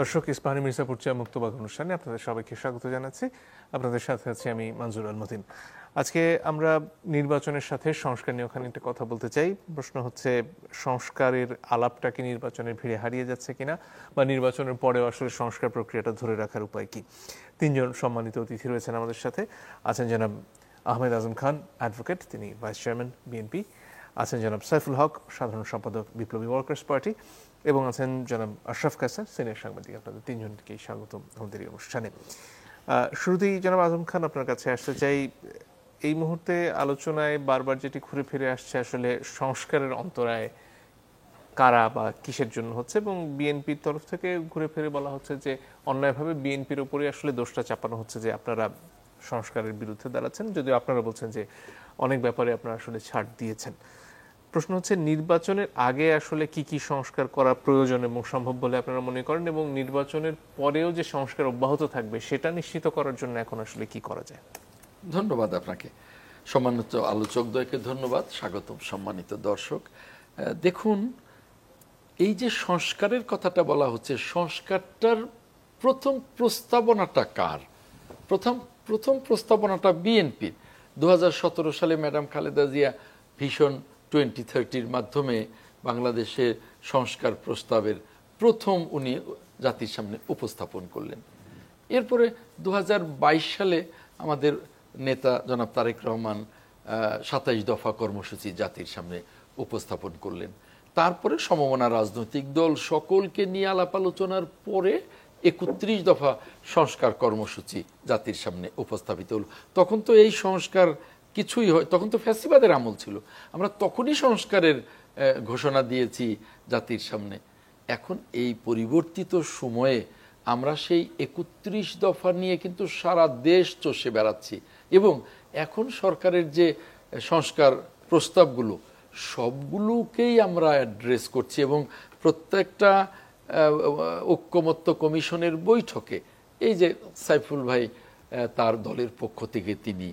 দর্শক, ইস্পাহানি মির্জাপুর চা মুক্তবাগ অনুষ্ঠানে আপনাদের সবাইকে স্বাগত জানাচ্ছি। আপনাদের সাথে আছি আমি মনজুর আল মতিন। আজকে আমরা নির্বাচনের সাথে সংস্কার নিয়ে খানিকটা কথা বলতে চাই। প্রশ্ন হচ্ছে, সংস্কারের আলাপটা কি নির্বাচনের ভিড়ে হারিয়ে যাচ্ছে কিনা, বা নির্বাচনের পরেও আসলে সংস্কার প্রক্রিয়াটা ধরে রাখার উপায় কি। তিনজন সম্মানিত অতিথি রয়েছেন আমাদের সাথে। আছেন জনাব আহমেদ আজম খান, অ্যাডভোকেট, তিনি ভাইস চেয়ারম্যান বিএনপি। আছেন জনাব সাইফুল হক, সাধারণ সম্পাদক বিপ্লবী ওয়ার্কার্স পার্টি, এবং আছেন জনাব আশরাফ কাসার, সিনিয়র সাংবাদিক। আপনাদের তিনজনকেই স্বাগত আমাদের এই অনুষ্ঠানে। শুরুতেই জনাব আজম খান, আপনার কাছে আসতে চাই। এই মুহূর্তে আলোচনায় বারবার যেটি ঘুরে ফিরে আসছে, আসলে সংস্কারের অন্তরায় কারা বা কিসের জন্য হচ্ছে, এবং বিএনপির তরফ থেকে ঘুরে ফিরে বলা হচ্ছে যে অন্যায়ভাবে বিএনপির উপরে আসলে দোষটা চাপানো হচ্ছে যে আপনারা সংস্কারের বিরুদ্ধে দাঁড়াচ্ছেন, যদিও আপনারা বলছেন যে অনেক ব্যাপারে আপনারা আসলে ছাড় দিয়েছেন। প্রশ্ন হচ্ছে, নির্বাচনের আগে আসলে কি কি সংস্কার করা প্রয়োজন এবং সম্ভব বলে আপনারা মনে করেন, এবং নির্বাচনের পরেও যে সংস্কার অব্যাহত থাকবে সেটা নিশ্চিত করার জন্য এখন আসলে কি করা যায়? ধন্যবাদ আপনাকে, সম্মানিত আলোচকদ্বয়কে ধন্যবাদ, স্বাগতম সম্মানিত দর্শক। দেখুন, এই যে সংস্কারের কথাটা বলা হচ্ছে, সংস্কারটার প্রথম প্রস্তাবনাটা কার? প্রথম প্রস্তাবনাটা বিএনপির। 2017 সালে ম্যাডাম খালেদা জিয়া ভিশন 2030-র মাধ্যমে বাংলাদেশের সংস্কার প্রস্তাবের প্রথম উনি জাতির সামনে উপস্থাপন করলেন। এরপরে 2022 সালে আমাদের নেতা জনাব তারেক রহমান 27 দফা কর্মসূচি জাতির সামনে উপস্থাপন করলেন। তারপরে সমমনা রাজনৈতিক দল সকলকে নিয়ে আলাপ আলোচনার পরে 31 দফা সংস্কার কর্মসূচি জাতির সামনে উপস্থাপিত হল। তখন তো এই সংস্কার কিছুই হয়, তখন তো ফ্যাসিবাদের আমল ছিল। আমরা তখনই সংস্কারের ঘোষণা দিয়েছি জাতির সামনে। এখন এই পরিবর্তিত সময়ে আমরা সেই 31 দফা নিয়ে কিন্তু সারা দেশ চষে বেড়াচ্ছি, এবং এখন সরকারের যে সংস্কার প্রস্তাবগুলো সবগুলোকেই আমরা অ্যাড্রেস করছি, এবং প্রত্যেকটা ঐক্যমত্য কমিশনের বৈঠকে এই যে সাইফুল ভাই তার দলের পক্ষ থেকে তিনি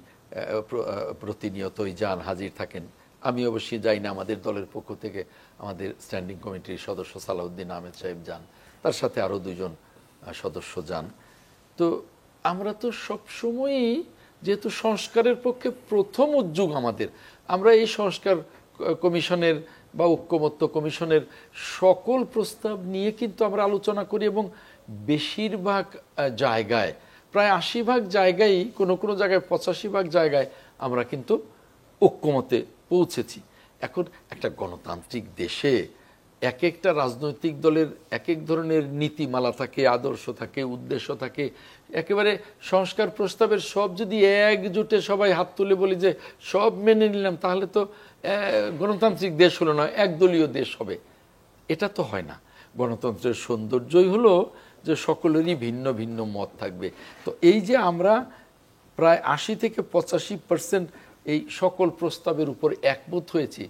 প্রতিনিয়তই যান, হাজির থাকেন। আমি অবশ্যই যাই না, আমাদের দলের পক্ষ থেকে আমাদের স্ট্যান্ডিং কমিটির সদস্য সালাউদ্দিন আহমেদ সাহেব যান, তার সাথে আরও দুজন সদস্য যান। তো আমরা তো সবসময়ই, যেহেতু সংস্কারের পক্ষে প্রথম উদ্যোগ আমাদের, আমরা এই সংস্কার কমিশনের বা ঐক্যমত্য কমিশনের সকল প্রস্তাব নিয়ে কিন্তু আমরা আলোচনা করি, এবং বেশিরভাগ জায়গায়, প্রায় 80% জায়গায়, কোনো কোনো জায়গায় 85% জায়গায় আমরা কিন্তু ঐক্যমতে পৌঁছেছি। এখন একটা গণতান্ত্রিক দেশে এক একটা রাজনৈতিক দলের এক এক ধরনের নীতিমালা থাকে, আদর্শ থাকে, উদ্দেশ্য থাকে। একেবারে সংস্কার প্রস্তাবের সব যদি একজোটে সবাই হাত তুলে বলি যে সব মেনে নিলাম, তাহলে তো গণতান্ত্রিক দেশ হলো না, একদলীয় দেশ হবে। এটা তো হয় না। গণতন্ত্রের সৌন্দর্যই হলো যে সকলেরই ভিন্ন ভিন্ন মত থাকবে। তো এই যে আমরা প্রায় 80 থেকে 85% এই সকল প্রস্তাবের উপর একমত হয়েছি,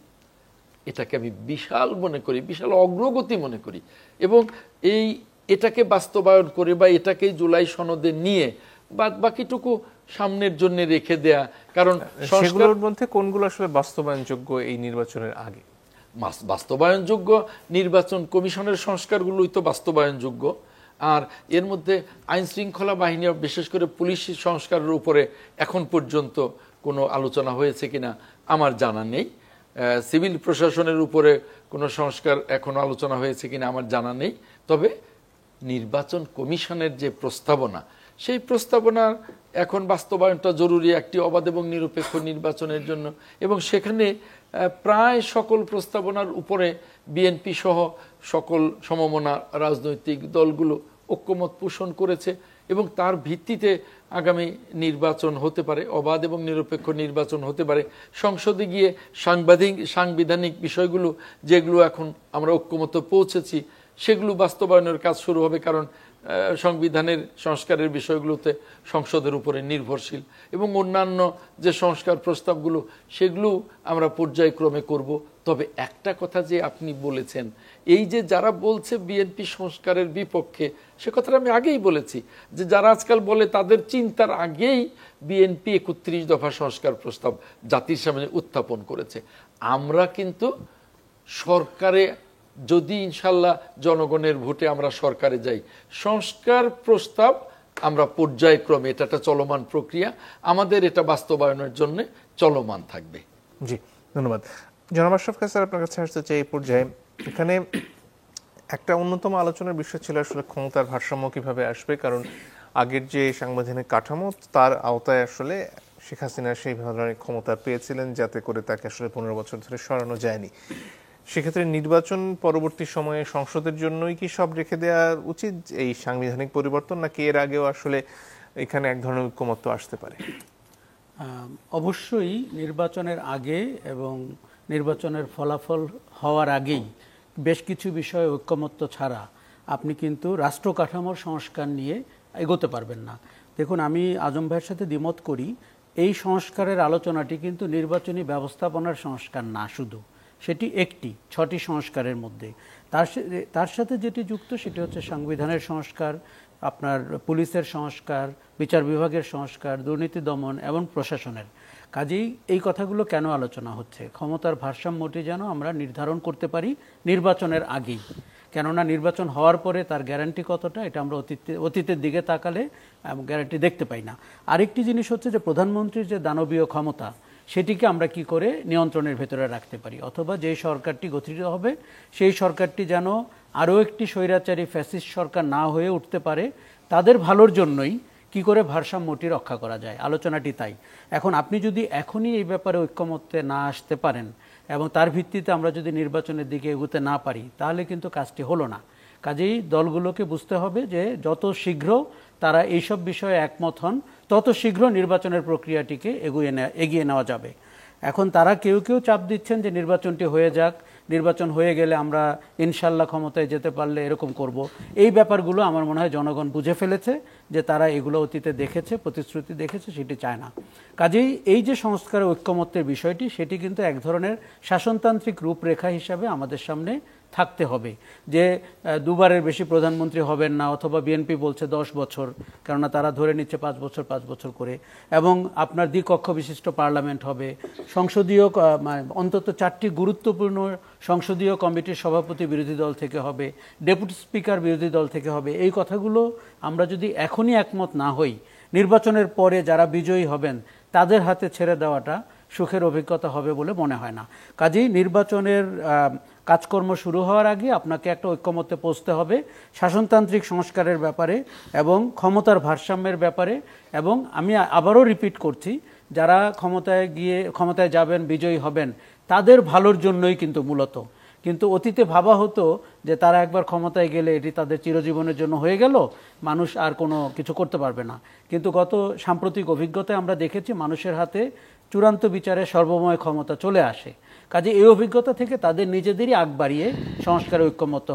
এটাকে আমি বিশাল মনে করি, বিশাল অগ্রগতি মনে করি। এবং এটাকে বাস্তবায়ন করে বা এটাকে জুলাই সনদে নিয়ে বাদ বাকিটুকু সামনের জন্য রেখে দেয়া। কারণ সেগুলোর মধ্যে কোনগুলো আসলে বাস্তবায়নযোগ্য এই নির্বাচনের আগে? বাস্তবায়নযোগ্য নির্বাচন কমিশনের সংস্কারগুলোই তো বাস্তবায়নযোগ্য। আর এর মধ্যে আইন শৃঙ্খলা বাহিনী, বিশেষ করে পুলিশ সংস্কারের উপরে এখন পর্যন্ত কোনো আলোচনা হয়েছে কিনা আমার জানা নেই। সিভিল প্রশাসনের উপরে কোনো সংস্কার এখনো আলোচনা হয়েছে কিনা আমার জানা নেই। তবে নির্বাচন কমিশনের যে প্রস্তাবনা, সেই প্রস্তাবনার এখন বাস্তবায়নটা জরুরি একটি অবাধ এবং নিরপেক্ষ নির্বাচনের জন্য। এবং সেখানে প্রায় সকল প্রস্তাবনার উপরে বিএনপি সহ সকল সমমনা রাজনৈতিক দলগুলো ঐক্যমত পোষণ করেছে, এবং তার ভিত্তিতে আগামী নির্বাচন হতে পারে, অবাধ এবং নিরপেক্ষ নির্বাচন হতে পারে। সংসদে গিয়ে সাংবিধানিক বিষয়গুলো যেগুলো এখন আমরা ঐক্যমত পৌঁছেছি, সেগুলো বাস্তবায়নের কাজ শুরু হবে। কারণ সংবিধানের সংস্কারের বিষয়গুলোতে সংসদের উপরে নির্ভরশীল, এবং অন্যান্য যে সংস্কার প্রস্তাবগুলো সেগুলো আমরা পর্যায়ক্রমে করব। তবে একটা কথা যে আপনি বলেছেন, এই যে যারা বলছে বিএনপি সংস্কারের বিপক্ষে, সে কথাটা আমি আগেই বলেছি যে যারা আজকাল বলে তাদের চিন্তার আগেই বিএনপি 31 দফা সংস্কার প্রস্তাব জাতির সামনে উত্থাপন করেছে। আমরা কিন্তু সরকারে যদি ইনশাল্লাহ জনগণের ভোটে আমরা সরকারে যাই, সংস্কার প্রস্তাব আমরা পর্যায়ক্রমে, এটা একটা চলমান প্রক্রিয়া, আমাদের এটা বাস্তবায়নের জন্য চলমান থাকবে। জি, ধন্যবাদ। জনাব আশরাফ স্যার, আপনার কাছে আসতে চাই এই পর্যায়ে। এখানে একটা অন্যতম আলোচনার বিষয় ছিল আসলে ক্ষমতার ভারসাম্য কিভাবে আসবে, কারণ আগের যে সাংবিধানিক কাঠামো তার আওতায় আসলে শেখ হাসিনা সেই ধরনের ক্ষমতা পেয়েছিলেন যাতে করে তাকে আসলে 15 বছর ধরে সরানো যায়নি। সেক্ষেত্রে নির্বাচন পরবর্তী সময়ে সংসদের জন্যই কি সব রেখে দেওয়া উচিত এই সাংবিধানিক পরিবর্তন, নাকি এর আগেও আসলে এখানে এক ধরনের ঐক্যমত্য আসতে পারে? অবশ্যই নির্বাচনের আগে এবং নির্বাচনের ফলাফল হওয়ার আগেই বেশ কিছু বিষয়ে ঐক্যমত্য ছাড়া আপনি কিন্তু রাষ্ট্র কাঠামোর সংস্কার নিয়ে এগোতে পারবেন না। দেখুন, আমি আজম ভাইয়ের সাথে দ্বিমত করি। এই সংস্কারের আলোচনাটি কিন্তু নির্বাচনী ব্যবস্থাপনার সংস্কার না শুধু, সেটি একটি 6টি সংস্কারের মধ্যে। তার সাথে যেটি যুক্ত সেটি হচ্ছে সংবিধানের সংস্কার, আপনার পুলিশের সংস্কার, বিচার বিভাগের সংস্কার, দুর্নীতি দমন এবং প্রশাসনের। কাজেই এই কথাগুলো কেন আলোচনা হচ্ছে? ক্ষমতার ভারসাম্যটি যেন আমরা নির্ধারণ করতে পারি নির্বাচনের আগেই। কেননা নির্বাচন হওয়ার পরে তার গ্যারান্টি কতটা, এটা আমরা অতীতের দিকে তাকালে গ্যারান্টি দেখতে পাই না। আরেকটি জিনিস হচ্ছে যে প্রধানমন্ত্রীর যে দানবীয় ক্ষমতা, সেটিকে আমরা কি করে নিয়ন্ত্রণের ভেতরে রাখতে পারি, অথবা যেই সরকারটি গঠিত হবে সেই সরকারটি যেন আরও একটি স্বৈরাচারী ফ্যাসিস্ট সরকার না হয়ে উঠতে পারে, তাদের ভালোর জন্যই কি করে ভারসাম্যটি রক্ষা করা যায়, আলোচনাটি তাই। এখন আপনি যদি এখনই এই ব্যাপারে ঐক্যমত্যে না আসতে পারেন এবং তার ভিত্তিতে আমরা যদি নির্বাচনের দিকে এগোতে না পারি, তাহলে কিন্তু কাজটি হলো না। কাজেই দলগুলোকে বুঝতে হবে যে যত শীঘ্র তারা এইসব বিষয়ে একমত হন, তত শীঘ্র নির্বাচনের প্রক্রিয়াটিকে এগিয়ে নেওয়া যাবে। এখন তারা কেউ কেউ চাপ দিচ্ছেন যে নির্বাচনটি হয়ে যাক, নির্বাচন হয়ে গেলে আমরা ইনশাল্লাহ ক্ষমতায় যেতে পারলে এরকম করব। এই ব্যাপারগুলো আমার মনে হয় জনগণ বুঝে ফেলেছে যে তারা এগুলো অতীতে দেখেছে, প্রতিশ্রুতি দেখেছে, সেটি চায় না। কাজেই এই যে সংস্কার ঐক্যমত্যের বিষয়টি, সেটি কিন্তু এক ধরনের শাসনতান্ত্রিক রূপরেখা হিসাবে আমাদের সামনে থাকতে হবে। যে দুবারের বেশি প্রধানমন্ত্রী হবেন না, অথবা বিএনপি বলছে 10 বছর, কেননা তারা ধরে নিচ্ছে 5 বছর 5 বছর করে, এবং আপনার দ্বিকক্ষ বিশিষ্ট পার্লামেন্ট হবে, সংসদীয় অন্তত 4টি গুরুত্বপূর্ণ সংসদীয় কমিটির সভাপতি বিরোধী দল থেকে হবে, ডেপুটি স্পিকার বিরোধী দল থেকে হবে। এই কথাগুলো আমরা যদি এখনই একমত না হই, নির্বাচনের পরে যারা বিজয়ী হবেন তাদের হাতে ছেড়ে দেওয়াটা সুখের অভিজ্ঞতা হবে বলে মনে হয় না। কাজেই নির্বাচনের কাজকর্ম শুরু হওয়ার আগে আপনাকে একটা ঐক্যমত্যে পৌঁছতে হবে শাসনতান্ত্রিক সংস্কারের ব্যাপারে এবং ক্ষমতার ভারসাম্যের ব্যাপারে। এবং আমি আবারও রিপিট করছি, যারা ক্ষমতায় যাবেন, বিজয়ী হবেন, তাদের ভালোর জন্যই কিন্তু মূলত। কিন্তু অতীতে ভাবা হতো যে তারা একবার ক্ষমতায় গেলে এটি তাদের চিরজীবনের জন্য হয়ে গেল, মানুষ আর কোনো কিছু করতে পারবে না। কিন্তু গত সাম্প্রতিক অভিজ্ঞতায় আমরা দেখেছি মানুষের হাতে চূড়ান্ত বিচারে সর্বময় ক্ষমতা চলে আসে। কাজে এই অভিজ্ঞতা থেকে তাদের নিজেদেরই আগ বাড়িয়ে সংস্কারে ঐক্যমত্য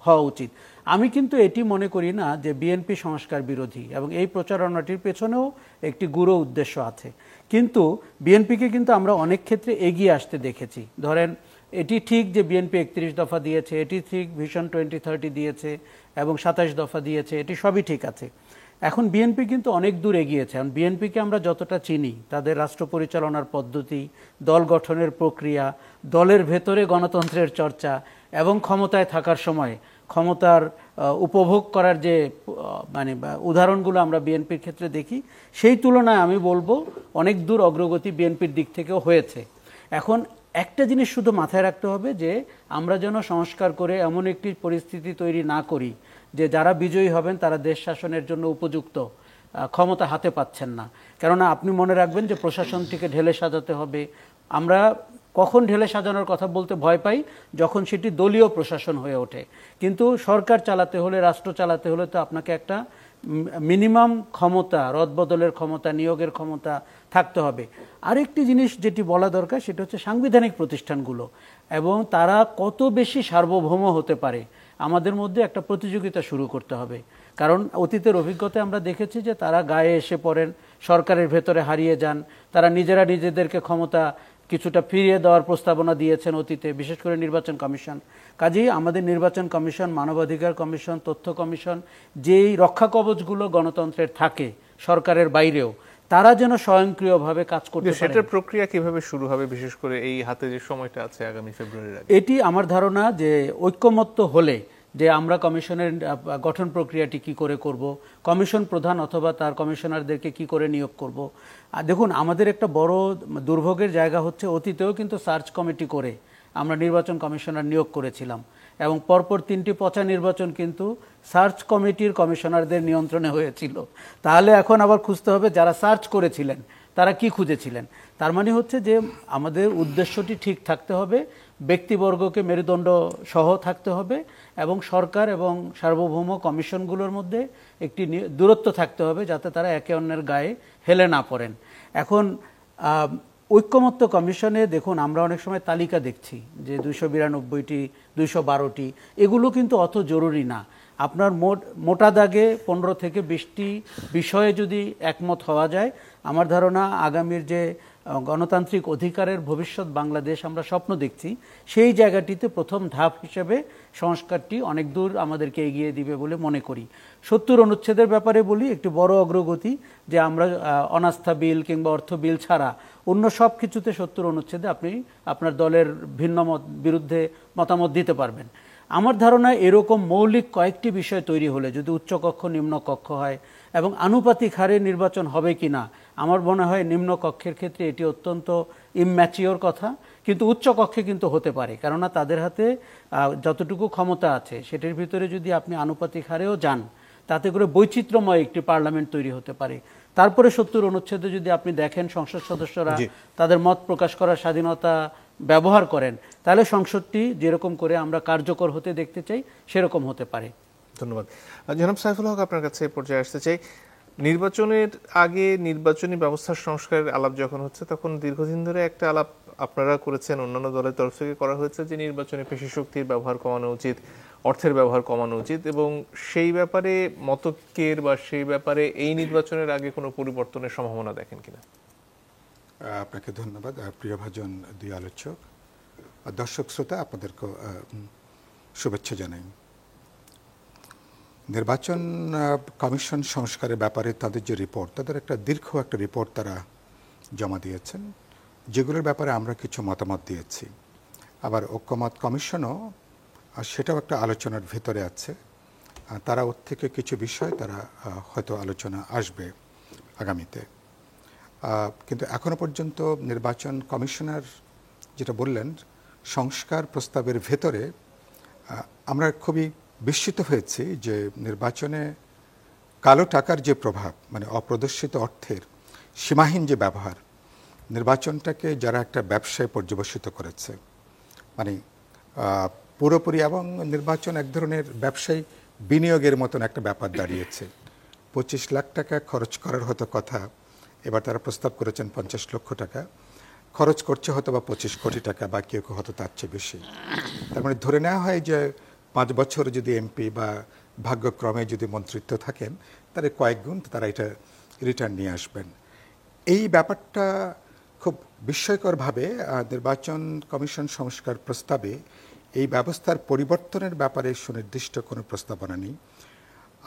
হওয়া উচিত। আমি কিন্তু এটি মনে করি না যে বিএনপি সংস্কার বিরোধী, এবং এই প্রচারণাটির পেছনেও একটি গূঢ় উদ্দেশ্য আছে। কিন্তু বিএনপিকে কিন্তু আমরা অনেক ক্ষেত্রে এগিয়ে আসতে দেখেছি। ধরেন, এটি ঠিক যে বিএনপি 31 দফা দিয়েছে, এটি ঠিক ভিশন 2030 দিয়েছে এবং 27 দফা দিয়েছে, এটি সবই ঠিক আছে। এখন বিএনপি কিন্তু অনেক দূর এগিয়েছে। এখন বিএনপিকে আমরা যতটা চিনি, তাদের রাষ্ট্র পরিচালনার পদ্ধতি, দল গঠনের প্রক্রিয়া, দলের ভেতরে গণতন্ত্রের চর্চা এবং ক্ষমতায় থাকার সময় ক্ষমতার উপভোগ করার যে উদাহরণগুলো আমরা বিএনপির ক্ষেত্রে দেখি, সেই তুলনায় আমি বলবো অনেক দূর অগ্রগতি বিএনপির দিক থেকেও হয়েছে। এখন একটা জিনিস শুধু মাথায় রাখতে হবে যে আমরা যেন সংস্কার করে এমন একটি পরিস্থিতি তৈরি না করি যে যারা বিজয়ী হবেন তারা দেশ শাসনের জন্য উপযুক্ত ক্ষমতা হাতে পাচ্ছেন না। কেননা আপনি মনে রাখবেন যে প্রশাসনটিকে ঢেলে সাজাতে হবে। আমরা কখন ঢেলে সাজানোর কথা বলতে ভয় পাই? যখন সেটি দলীয় প্রশাসন হয়ে ওঠে। কিন্তু সরকার চালাতে হলে, রাষ্ট্র চালাতে হলে তো আপনাকে একটা মিনিমাম ক্ষমতা, রদবদলের ক্ষমতা, নিয়োগের ক্ষমতা থাকতে হবে। আরেকটি জিনিস যেটি বলা দরকার সেটা হচ্ছে সাংবিধানিক প্রতিষ্ঠানগুলো এবং তারা কত বেশি সার্বভৌম হতে পারে, আমাদের মধ্যে একটা প্রতিযোগিতা শুরু করতে হবে। কারণ অতীতের অভিজ্ঞতায় আমরা দেখেছি যে তারা গায়ে এসে পড়েন, সরকারের ভেতরে হারিয়ে যান, তারা নিজেরা নিজেদেরকে ক্ষমতা কিছুটা ফিরিয়ে দেওয়ার প্রস্তাবনা দিয়েছেন অতীতে, বিশেষ করে নির্বাচন কমিশন। কাজেই আমাদের নির্বাচন কমিশন, মানবাধিকার কমিশন, তথ্য কমিশন, যেই রক্ষা কবচগুলো গণতন্ত্রের থাকে সরকারের বাইরেও, তারা যেন স্বয়ংক্রিয়ভাবে কাজ করতে পারে। সেটার প্রক্রিয়া কিভাবে শুরু হবে, বিশেষ করে এই হাতে যে সময়টা আছে আগামী ফেব্রুয়ারির আগে? এটি আমার ধারণা যে ঐক্যমত্য হলে যে আমরা কমিশনের গঠন প্রক্রিয়াটি কি করে করব, কমিশন প্রধান অথবা তার কমিশনারদেরকে কি করে নিয়োগ করব। আর দেখুন, আমাদের একটা বড় দুর্ভোগের জায়গা হচ্ছে অতীতেও কিন্তু সার্চ কমিটি করে আমরা নির্বাচন কমিশনার নিয়োগ করেছিলাম এবং পরপর 3টি পচা নির্বাচন কিন্তু সার্চ কমিটির কমিশনারদের নিয়ন্ত্রণে হয়েছিল। তাহলে এখন আবার খুঁজতে হবে যারা সার্চ করেছিলেন তারা কি খুঁজেছিলেন। তার মানে হচ্ছে যে আমাদের উদ্দেশ্যটি ঠিক থাকতে হবে, ব্যক্তিবর্গকে মেরুদণ্ড সহ থাকতে হবে এবং সরকার এবং সার্বভৌম কমিশনগুলোর মধ্যে একটি দূরত্ব থাকতে হবে যাতে তারা একে অন্যের গায়ে হেলে না পড়েন। এখন ঐক্যমত্য কমিশনে দেখুন, আমরা অনেক সময় তালিকা দেখছি যে 292টি 212টি, এগুলো কিন্তু অত জরুরি না। আপনার মোটা দাগে 15 থেকে 20টি বিষয়ে যদি একমত হওয়া যায়, আমার ধারণা আগামীর যে গণতান্ত্রিক অধিকারের ভবিষ্যৎ বাংলাদেশ আমরা স্বপ্ন দেখছি, সেই জায়গাটিতে প্রথম ধাপ হিসেবে সংস্কারটি অনেক দূর আমাদেরকে এগিয়ে দিবে বলে মনে করি। 70 অনুচ্ছেদের ব্যাপারে বলি, একটি বড় অগ্রগতি যে আমরা অনাস্থা বিল কিংবা অর্থ বিল ছাড়া অন্য সব কিছুতে 70 অনুচ্ছেদে আপনি আপনার দলের ভিন্ন বিরুদ্ধে মতামত দিতে পারবেন। আমার ধারণা এরকম মৌলিক কয়েকটি বিষয় তৈরি হলে, যদি উচ্চকক্ষ নিম্নকক্ষ হয় এবং আনুপাতিক হারে নির্বাচন হবে কিনা, আমার মনে হয় নিম্নকক্ষের ক্ষেত্রে এটি অত্যন্ত ইম্যাচিওর কথা, কিন্তু উচ্চকক্ষে কিন্তু হতে পারে, কেননা তাদের হাতে যতটুকু ক্ষমতা আছে সেটির ভিতরে যদি আপনি আনুপাতিক হারেও যান, তাতে করে বৈচিত্র্যময় একটি পার্লামেন্ট তৈরি হতে পারে। তারপরে 70 অনুচ্ছেদে যদি আপনি দেখেন সংসদ সদস্যরা তাদের মত প্রকাশ করার স্বাধীনতা ব্যবহার করেন, তাহলে সংসদটি যেরকম করে আমরা কার্যকর হতে দেখতে চাই সেরকম হতে পারে। ধন্যবাদ। জনাব সাইফুল হক, আপনার কাছে এই পর্যায়ে আসতে চাই। নির্বাচনের আগে নির্বাচনী ব্যবস্থার সংস্কারের আলাপ যখন হচ্ছে, তখন দীর্ঘদিন ধরে একটা আলাপ আপনারা করেছেন, অন্যান্য দলের তরফ থেকে করা হয়েছে যে নির্বাচনে পেশি শক্তির ব্যবহার কমানো উচিত, অর্থের ব্যবহার কমানো উচিত, এবং সেই ব্যাপারে মতকের বা সেই ব্যাপারে এই নির্বাচনের আগে কোনো পরিবর্তনের সম্ভাবনা দেখেন কিনা? আপনাকে ধন্যবাদ। প্রিয়ভাজন দুই আলোচক, দর্শক শ্রোতা, আপনাদেরকে শুভেচ্ছা জানাই। নির্বাচন কমিশন সংস্কারের ব্যাপারে তাদের যে রিপোর্ট, তাদের একটা দীর্ঘ একটা রিপোর্ট তারা জমা দিয়েছেন, যেগুলোর ব্যাপারে আমরা কিছু মতামত দিয়েছি। আবার ঐক্যমত কমিশনও সেটাও একটা আলোচনার ভেতরে আছে। তারা ওর থেকে কিছু বিষয় তারা হয়তো আলোচনা আসবে আগামীতে। কিন্তু এখনো পর্যন্ত নির্বাচন কমিশনার যেটা বললেন সংস্কার প্রস্তাবের ভেতরে, আমরা খুবই বিস্মিত হয়েছি যে নির্বাচনে কালো টাকার যে প্রভাব, মানে অপ্রদর্শিত অর্থের সীমাহীন যে ব্যবহার, নির্বাচনটাকে যারা একটা ব্যবসায় পর্যবসিত করেছে, মানে পুরোপুরি, এবং নির্বাচন এক ধরনের ব্যবসায়ী বিনিয়োগের মতন একটা ব্যাপার দাঁড়িয়েছে। 25 লাখ টাকা খরচ করার হতো কথা, এবার তারা প্রস্তাব করেছেন 50 লক্ষ টাকা খরচ করছে, হয়তো বা 25 কোটি টাকা, বা কেউ কেউ হয়তো তার চেয়ে বেশি। তার মানে ধরে নেওয়া হয় যে 5 বছর যদি এমপি বা ভাগ্যক্রমে যদি মন্ত্রিত্ব থাকেন, তাহলে কয়েক গুণ তারা এটা রিটার্ন নিয়ে আসবেন। এই ব্যাপারটা খুব বিস্ময়করভাবে নির্বাচন কমিশন সংস্কার প্রস্তাবে এই ব্যবস্থার পরিবর্তনের ব্যাপারে সুনির্দিষ্ট কোনো প্রস্তাবনা নেই।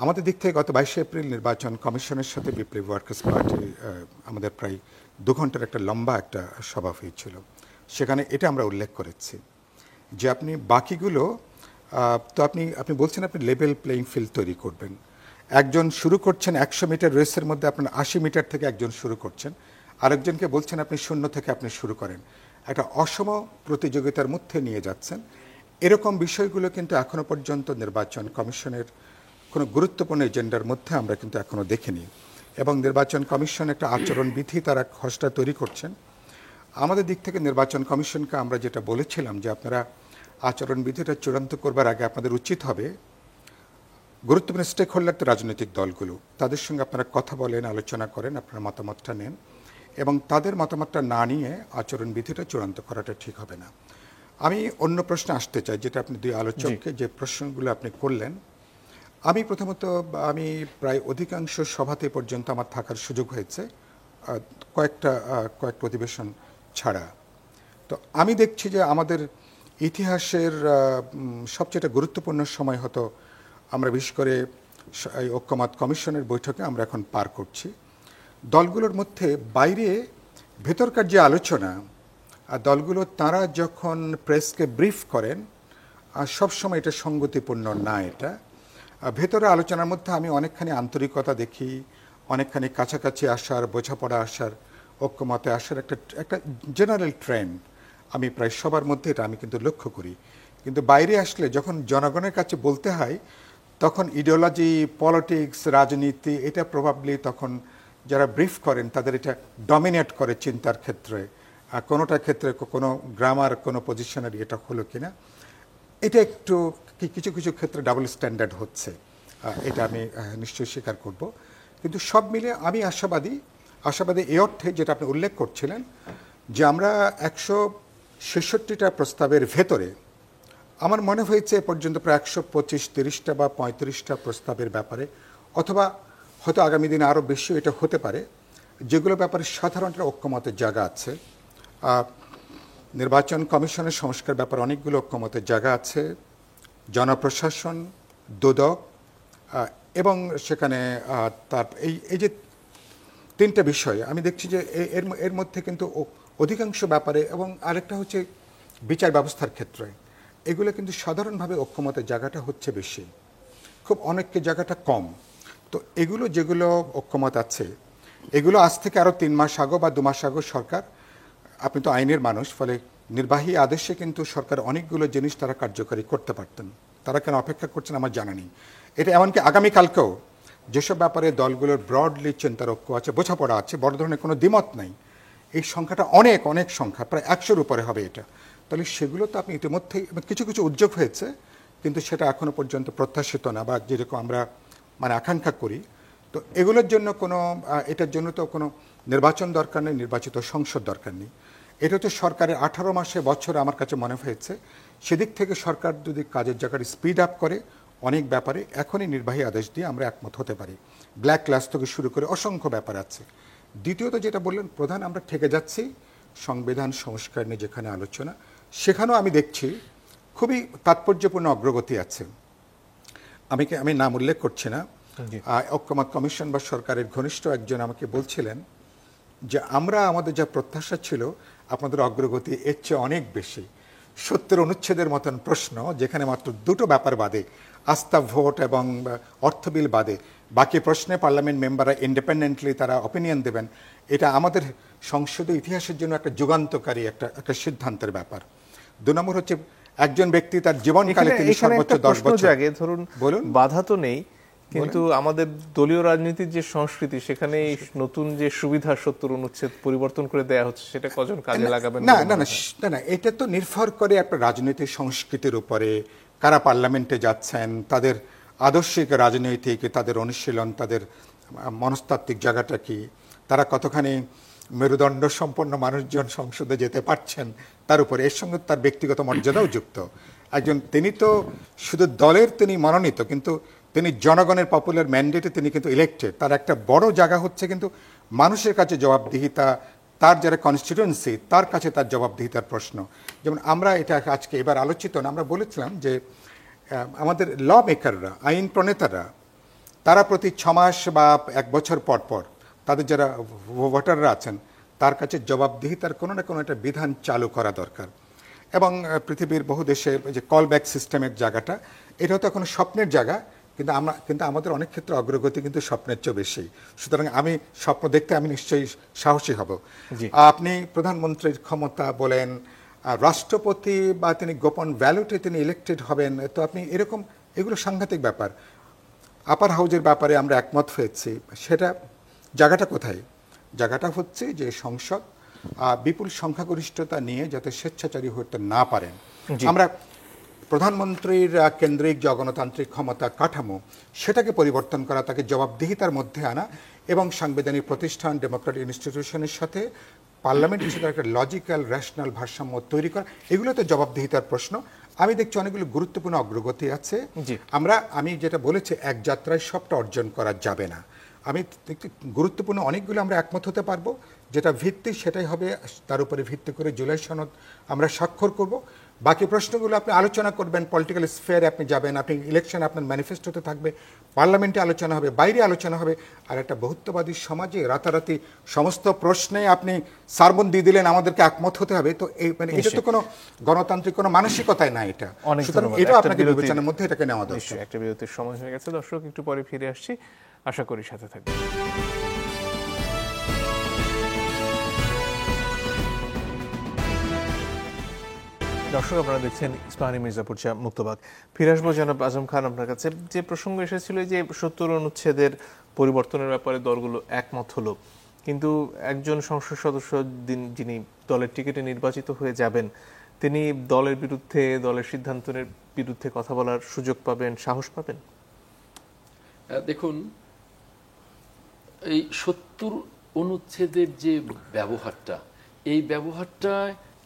আমাদের দিক থেকে গত 22 এপ্রিল নির্বাচন কমিশনের সাথে বিপ্লবী ওয়ার্কার্স পার্টি আমাদের প্রায় 2 ঘন্টার একটা লম্বা একটা সভা হয়েছিল। সেখানে এটা আমরা উল্লেখ করেছি যে আপনি বাকিগুলো তো আপনি বলছেন আপনি লেভেল প্লেইং ফিল্ড তৈরি করবেন। একজন শুরু করছেন 100 মিটার রেসের মধ্যে, আপনার 80 মিটার থেকে একজন শুরু করছেন, আরেকজনকে বলছেন আপনি 0 থেকে আপনি শুরু করেন, একটা অসম প্রতিযোগিতার মধ্যে নিয়ে যাচ্ছেন। এরকম বিষয়গুলো কিন্তু এখনো পর্যন্ত নির্বাচন কমিশনের কোনো গুরুত্বপূর্ণ এজেন্ডার মধ্যে আমরা কিন্তু এখনো দেখিনি। এবং নির্বাচন কমিশন একটা আচরণবিধি তারা খসড়া তৈরি করছেন। আমাদের দিক থেকে নির্বাচন কমিশনকে আমরা যেটা বলেছিলাম যে আপনারা আচরণবিধিটা চূড়ান্ত করবার আগে আপনাদের উচিত হবে গুরুত্বপূর্ণ স্টেক হোল্ডার, তো রাজনৈতিক দলগুলো, তাদের সঙ্গে আপনারা কথা বলেন, আলোচনা করেন, আপনার মতামতটা নেন, এবং তাদের মতামতটা না নিয়ে আচরণবিধিটা চূড়ান্ত করাটা ঠিক হবে না। আমি অন্য প্রশ্নে আসতে চাই, যেটা আপনি দুই আলোচককে যে প্রশ্নগুলো আপনি করলেন। আমি প্রথমত প্রায় অধিকাংশ সভাতে পর্যন্ত আমার থাকার সুযোগ হয়েছে, কয়েকটা অধিবেশন ছাড়া। তো আমি দেখছি যে আমাদের ইতিহাসের সবচেয়ে গুরুত্বপূর্ণ সময় হতো আমরা বিশেষ করে এই ঐক্যমত কমিশনের বৈঠকে আমরা এখন পার করছি। দলগুলোর মধ্যে বাইরে ভেতরকার যে আলোচনা, দলগুলো তারা যখন প্রেসকে ব্রিফ করেন সবসময় এটা সঙ্গতিপূর্ণ না। এটা ভেতরে আলোচনার মধ্যে আমি অনেকখানি আন্তরিকতা দেখি, অনেকখানি কাছাকাছি আসার, বোঝাপড়া আসার, ঐক্যমতে আসার একটা জেনারেল ট্রেন্ড আমি প্রায় সবার মধ্যে এটা আমি কিন্তু লক্ষ্য করি। কিন্তু বাইরে আসলে যখন জনগণের কাছে বলতে হয় তখন ইডিওলজি, পলিটিক্স, রাজনীতি এটা প্রবাবলি তখন যারা ব্রিফ করেন তাদের এটা ডমিনেট করে চিন্তার ক্ষেত্রে। কোনোটা ক্ষেত্রে কোনো গ্রামার, কোনো পজিশনারি এটা হলো কিনা, এটা একটু কিছু কিছু ক্ষেত্রে ডাবল স্ট্যান্ডার্ড হচ্ছে, এটা আমি নিশ্চয়ই স্বীকার করব। কিন্তু সব মিলে আমি আশাবাদী এই অর্থে যেটা আপনি উল্লেখ করছিলেন যে আমরা 166টা প্রস্তাবের ভেতরে আমার মনে হয়েছে এ পর্যন্ত প্রায় 125-30টা বা 35টা প্রস্তাবের ব্যাপারে, অথবা হয়তো আগামী দিনে আরও বেশি এটা হতে পারে, যেগুলো ব্যাপারে সাধারণ একটা ঐক্যমতের জায়গা আছে। নির্বাচন কমিশনের সংস্কার ব্যাপারে অনেকগুলো ঐক্যমতের জায়গা আছে, জনপ্রশাসন, দুদক, এবং সেখানে তার এই যে তিনটা বিষয় আমি দেখছি যে এর মধ্যে কিন্তু অধিকাংশ ব্যাপারে, এবং আরেকটা হচ্ছে বিচার ব্যবস্থার ক্ষেত্রে, এগুলো কিন্তু সাধারণভাবে ঐক্যমতের জায়গাটা হচ্ছে বেশি, খুব অনেককে জায়গাটা কম। তো এগুলো যেগুলো ঐক্যমত আছে এগুলো আজ থেকে আরও 3 মাস আগে বা 2 মাস আগে সরকার, আপনি তো আইনের মানুষ, ফলে নির্বাহী আদেশে কিন্তু সরকার অনেকগুলো জিনিস তারা কার্যকরী করতে পারতেন। তারা কেন অপেক্ষা করছেন আমার জানা নেই। এটা এমনকি আগামীকালকেও যেসব ব্যাপারে দলগুলোর ব্রডলি চিন্তার ঐক্য আছে, বোঝাপড়া আছে, বড় ধরনের কোনো দ্বিমত নাই, এই সংখ্যাটা অনেক সংখ্যা, প্রায় 100-র উপরে হবে এটা। তাহলে সেগুলো তো আপনি ইতিমধ্যেই কিছু কিছু উদ্যোগ হয়েছে, কিন্তু সেটা এখনো পর্যন্ত প্রত্যাশিত না বা যেরকম আমরা আকাঙ্ক্ষা করি। তো এগুলোর জন্য এটার জন্য তো কোনো নির্বাচন দরকার নেই, নির্বাচিত সংসদ দরকার নেই। এটা হচ্ছে সরকারের 18 মাসে বছর আমার কাছে মনে হয়েছে। সেদিক থেকে সরকার যদি কাজের জায়গায় স্পিড আপ করে অনেক ব্যাপারে এখনই নির্বাহী আদেশ দিয়ে আমরা একমত হতে পারি। ব্ল্যাক ক্লাস থেকে শুরু করে অসংখ্য ব্যাপার আছে। দ্বিতীয়ত যেটা বললেন, প্রধান আমরা ঠেকে যাচ্ছি সংবিধান সংস্কার নিয়ে যেখানে আলোচনা, সেখানেও আমি দেখছি খুবই তাৎপর্যপূর্ণ অগ্রগতি আছে। আমি নাম উল্লেখ করছি না, ঐক্যমত কমিশন বা সরকারের ঘনিষ্ঠ একজন আমাকে বলছিলেন যে আমরা আমাদের যা প্রত্যাশা ছিল আপনাদের অগ্রগতি এর চেয়ে অনেক বেশি। 70 অনুচ্ছেদের মতন প্রশ্ন, যেখানে মাত্র 2টো ব্যাপার বাদে, আস্থা ভোট এবং অর্থ বিল বাদে বাকি প্রশ্নে পার্লামেন্ট মেম্বাররা ইন্ডিপেন্ডেন্টলি তারা অপিনিয়ন দেবেন, এটা আমাদের সংসদীয় ইতিহাসের জন্য একটা যুগান্তকারী একটা সিদ্ধান্তের ব্যাপার। 2 নম্বর হচ্ছে একজন ব্যক্তি তার জীবনকালে তিনি সর্বোচ্চ 10 বছর, ধরুন বলুন, বাধা তো নেই, কিন্তু আমাদের দলীয় রাজনীতির যে সংস্কৃতি, সেখানে নতুন যে সুবিধা 70 অনুচ্ছেদ পরিবর্তন করে দেয়া হচ্ছে, সেটা কজন কাজে লাগাবেন? না, এটা তো নির্ভর করে একটা রাজনৈতিক সংস্কৃতির উপরে, কারা পার্লামেন্টে যাচ্ছেন, তাদের আদর্শিক রাজনৈতিক, তাদের অনুশীলন, তাদের মনস্তাত্ত্বিক জায়গাটা কি, তারা কতখানি মেরুদণ্ড সম্পন্ন মানুষজন সংসদে যেতে পারছেন, তার উপরে। এর সঙ্গে তার ব্যক্তিগত মর্যাদাও যুক্ত। তিনি তো শুধু দলের তিনি মনোনীত, কিন্তু তিনি জনগণের পপুলার ম্যান্ডেটে তিনি কিন্তু ইলেক্টেড। তার একটা বড় জায়গা হচ্ছে কিন্তু মানুষের কাছে জবাবদিহিতা, তার যারা কনস্টিটুয়েন্সি তার কাছে তার জবাবদিহিতার প্রশ্ন। যেমন আমরা এটা আজকে এবার আলোচিত না, আমরা বলেছিলাম যে আমাদের ল মেকাররা, আইন প্রণেতারা, তারা প্রতি 6 মাস বা 1 বছর পর পর তাদের যারা ভোটাররা আছেন তার কাছে জবাবদিহিতার কোনো না কোনো একটা বিধান চালু করা দরকার। এবং পৃথিবীর বহু দেশে যে কল ব্যাক সিস্টেমের জায়গাটা, এটাও তো এখন স্বপ্নের জায়গা, কিন্তু আমাদের অনেক ক্ষেত্রে অগ্রগতি কিন্তু স্বপ্নের চেয়ে বেশি। সুতরাং আমি স্বপ্ন দেখতে আমি নিশ্চয়ই সাহসী হব। আপনি প্রধানমন্ত্রীর ক্ষমতা বলেন, রাষ্ট্রপতি বা তিনি গোপন ব্যালটে তিনি ইলেক্টেড হবেন, তো আপনি এরকম, এগুলো সাংঘাতিক ব্যাপার। আপার হাউজের ব্যাপারে আমরা একমত হয়েছি, সেটা জায়গাটা কোথায়? জায়গাটা হচ্ছে যে সংসদ বিপুল সংখ্যাগরিষ্ঠতা নিয়ে যাতে স্বেচ্ছাচারী হতে না পারেন। আমরা প্রধানমন্ত্রীর কেন্দ্রিক যে গণতান্ত্রিক ক্ষমতা কাঠামো, সেটাকে পরিবর্তন করা, তাকে জবাবদিহিতার মধ্যে আনা, এবং সাংবিধানিক প্রতিষ্ঠান, ডেমোক্রেটিক ইনস্টিটিউশনের সাথে পার্লামেন্ট হিসেবে একটা লজিক্যাল রেশনাল ভারসাম্য তৈরি করা, এগুলো তো জবাবদিহিতার প্রশ্ন। আমি দেখছি অনেকগুলো গুরুত্বপূর্ণ অগ্রগতি আছে। আমি যেটা বলেছি, এক যাত্রায় সবটা অর্জন করা যাবে না। আমি গুরুত্বপূর্ণ অনেকগুলো আমরা একমত হতে পারবো, যেটা ভিত্তি সেটাই হবে, তার উপরে ভিত্তি করে জুলাই সনদ আমরা স্বাক্ষর করব। বাকি প্রশ্নগুলো আপনি আলোচনা করবেন, পলিটিক্যাল স্ফেয়ারে আপনি যাবেন, আপনি ইলেকশন আপনার ম্যানিফেস্টোতে থাকবে, পার্লামেন্টে আলোচনা হবে, বাইরে আলোচনা হবে। আর একটা বহুত্ববাদী সমাজে রাতারাতি সমস্ত প্রশ্নে আপনি সারমন দিয়ে দিলেন আমাদেরকে একমত হতে হবে, তো এই মানে এটা তো কোনো গণতান্ত্রিক কোনো মানসিকতায় না এটা। অনেক সুতরাং ধন্যবাদ। এটা একটা আপনাকে বিরতির- বিবেচনার মধ্যে এটাকে নেওয়া দরকার। নিশ্চয়ই একটা বিরতির সময় হয়ে গেছে দর্শক, একটু পরে ফিরে আসছি, আশা করি সাথে থাকবেন। দর্শক, আপনারা দেখছেন ইস্পাহানি মির্জাপুর চা মুক্তবাগ। ফিরে আসবো জনাব আজম খান আপনার কাছে। যে প্রসঙ্গ এসেছিল যে ৭০ অনুচ্ছেদের পরিবর্তনের ব্যাপারে দলগুলো একমত হলো, কিন্তু একজন সংসদ সদস্য যিনি দলের টিকিটে নির্বাচিত হয়ে যাবেন, তিনি দলের বিরুদ্ধে, দলের সিদ্ধান্তের বিরুদ্ধে কথা বলার সুযোগ পাবেন, সাহস পাবেন? দেখুন, এই ৭০ অনুচ্ছেদের যে ব্যবহারটা, এই ব্যবহারটা,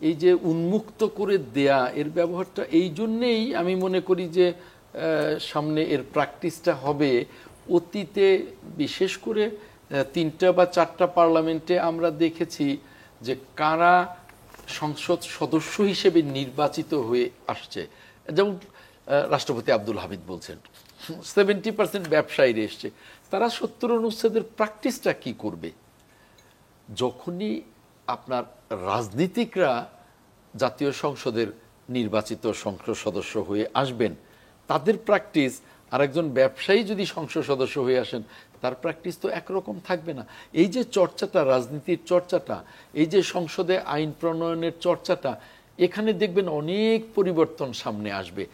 এই যে উন্মুক্ত করে দেয়া, এর ব্যবহারটা এই জন্যেই আমি মনে করি যে সামনে এর প্র্যাকটিসটা হবে। অতীতে বিশেষ করে ৩টা বা ৪টা পার্লামেন্টে আমরা দেখেছি যে কারা সংসদ সদস্য হিসেবে নির্বাচিত হয়ে আসছে। যেমন রাষ্ট্রপতি আব্দুল হামিদ বলছেন 70% ব্যবসায়ীরা এসছে। তারা ৭০ অনুচ্ছেদের প্র্যাকটিসটা কি করবে? যখনই আপনার রাজনীতিকরা জাতীয় সংসদের নির্বাচিত সংসদ সদস্য হয়ে আসবেন, তাদের প্র্যাকটিস, আর একজন ব্যবসায়ী যদি সংসদ সদস্য হয়ে আসেন, তার প্র্যাকটিস তো একরকম থাকবে না। এই যে চর্চাটা, রাজনীতির চর্চাটা, এই যে সংসদে আইন প্রণয়নের চর্চাটা, এখানে দেখবেন অনেক পরিবর্তন সামনে আসবে।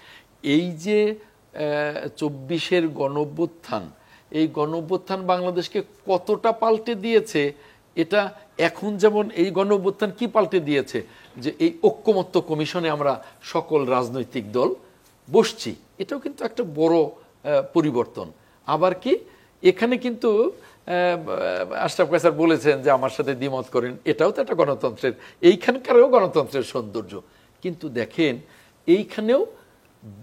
এই যে ২৪-এর গণঅভ্যুত্থান, এই গণঅভ্যুত্থান বাংলাদেশকে কতটা পাল্টে দিয়েছে, এটা এখন যেমন এই গণঅভ্যুত্থান কি পাল্টে দিয়েছে, যে এই ঐক্যমত্য কমিশনে আমরা সকল রাজনৈতিক দল বসছি, এটাও কিন্তু একটা বড় পরিবর্তন। আবার কি এখানে কিন্তু আশরাফ কায়সার বলেছেন যে আমার সাথে দ্বিমত করেন, এটাও তো একটা গণতন্ত্রের, এইখানকারও গণতন্ত্রের সৌন্দর্য। কিন্তু দেখেন এইখানেও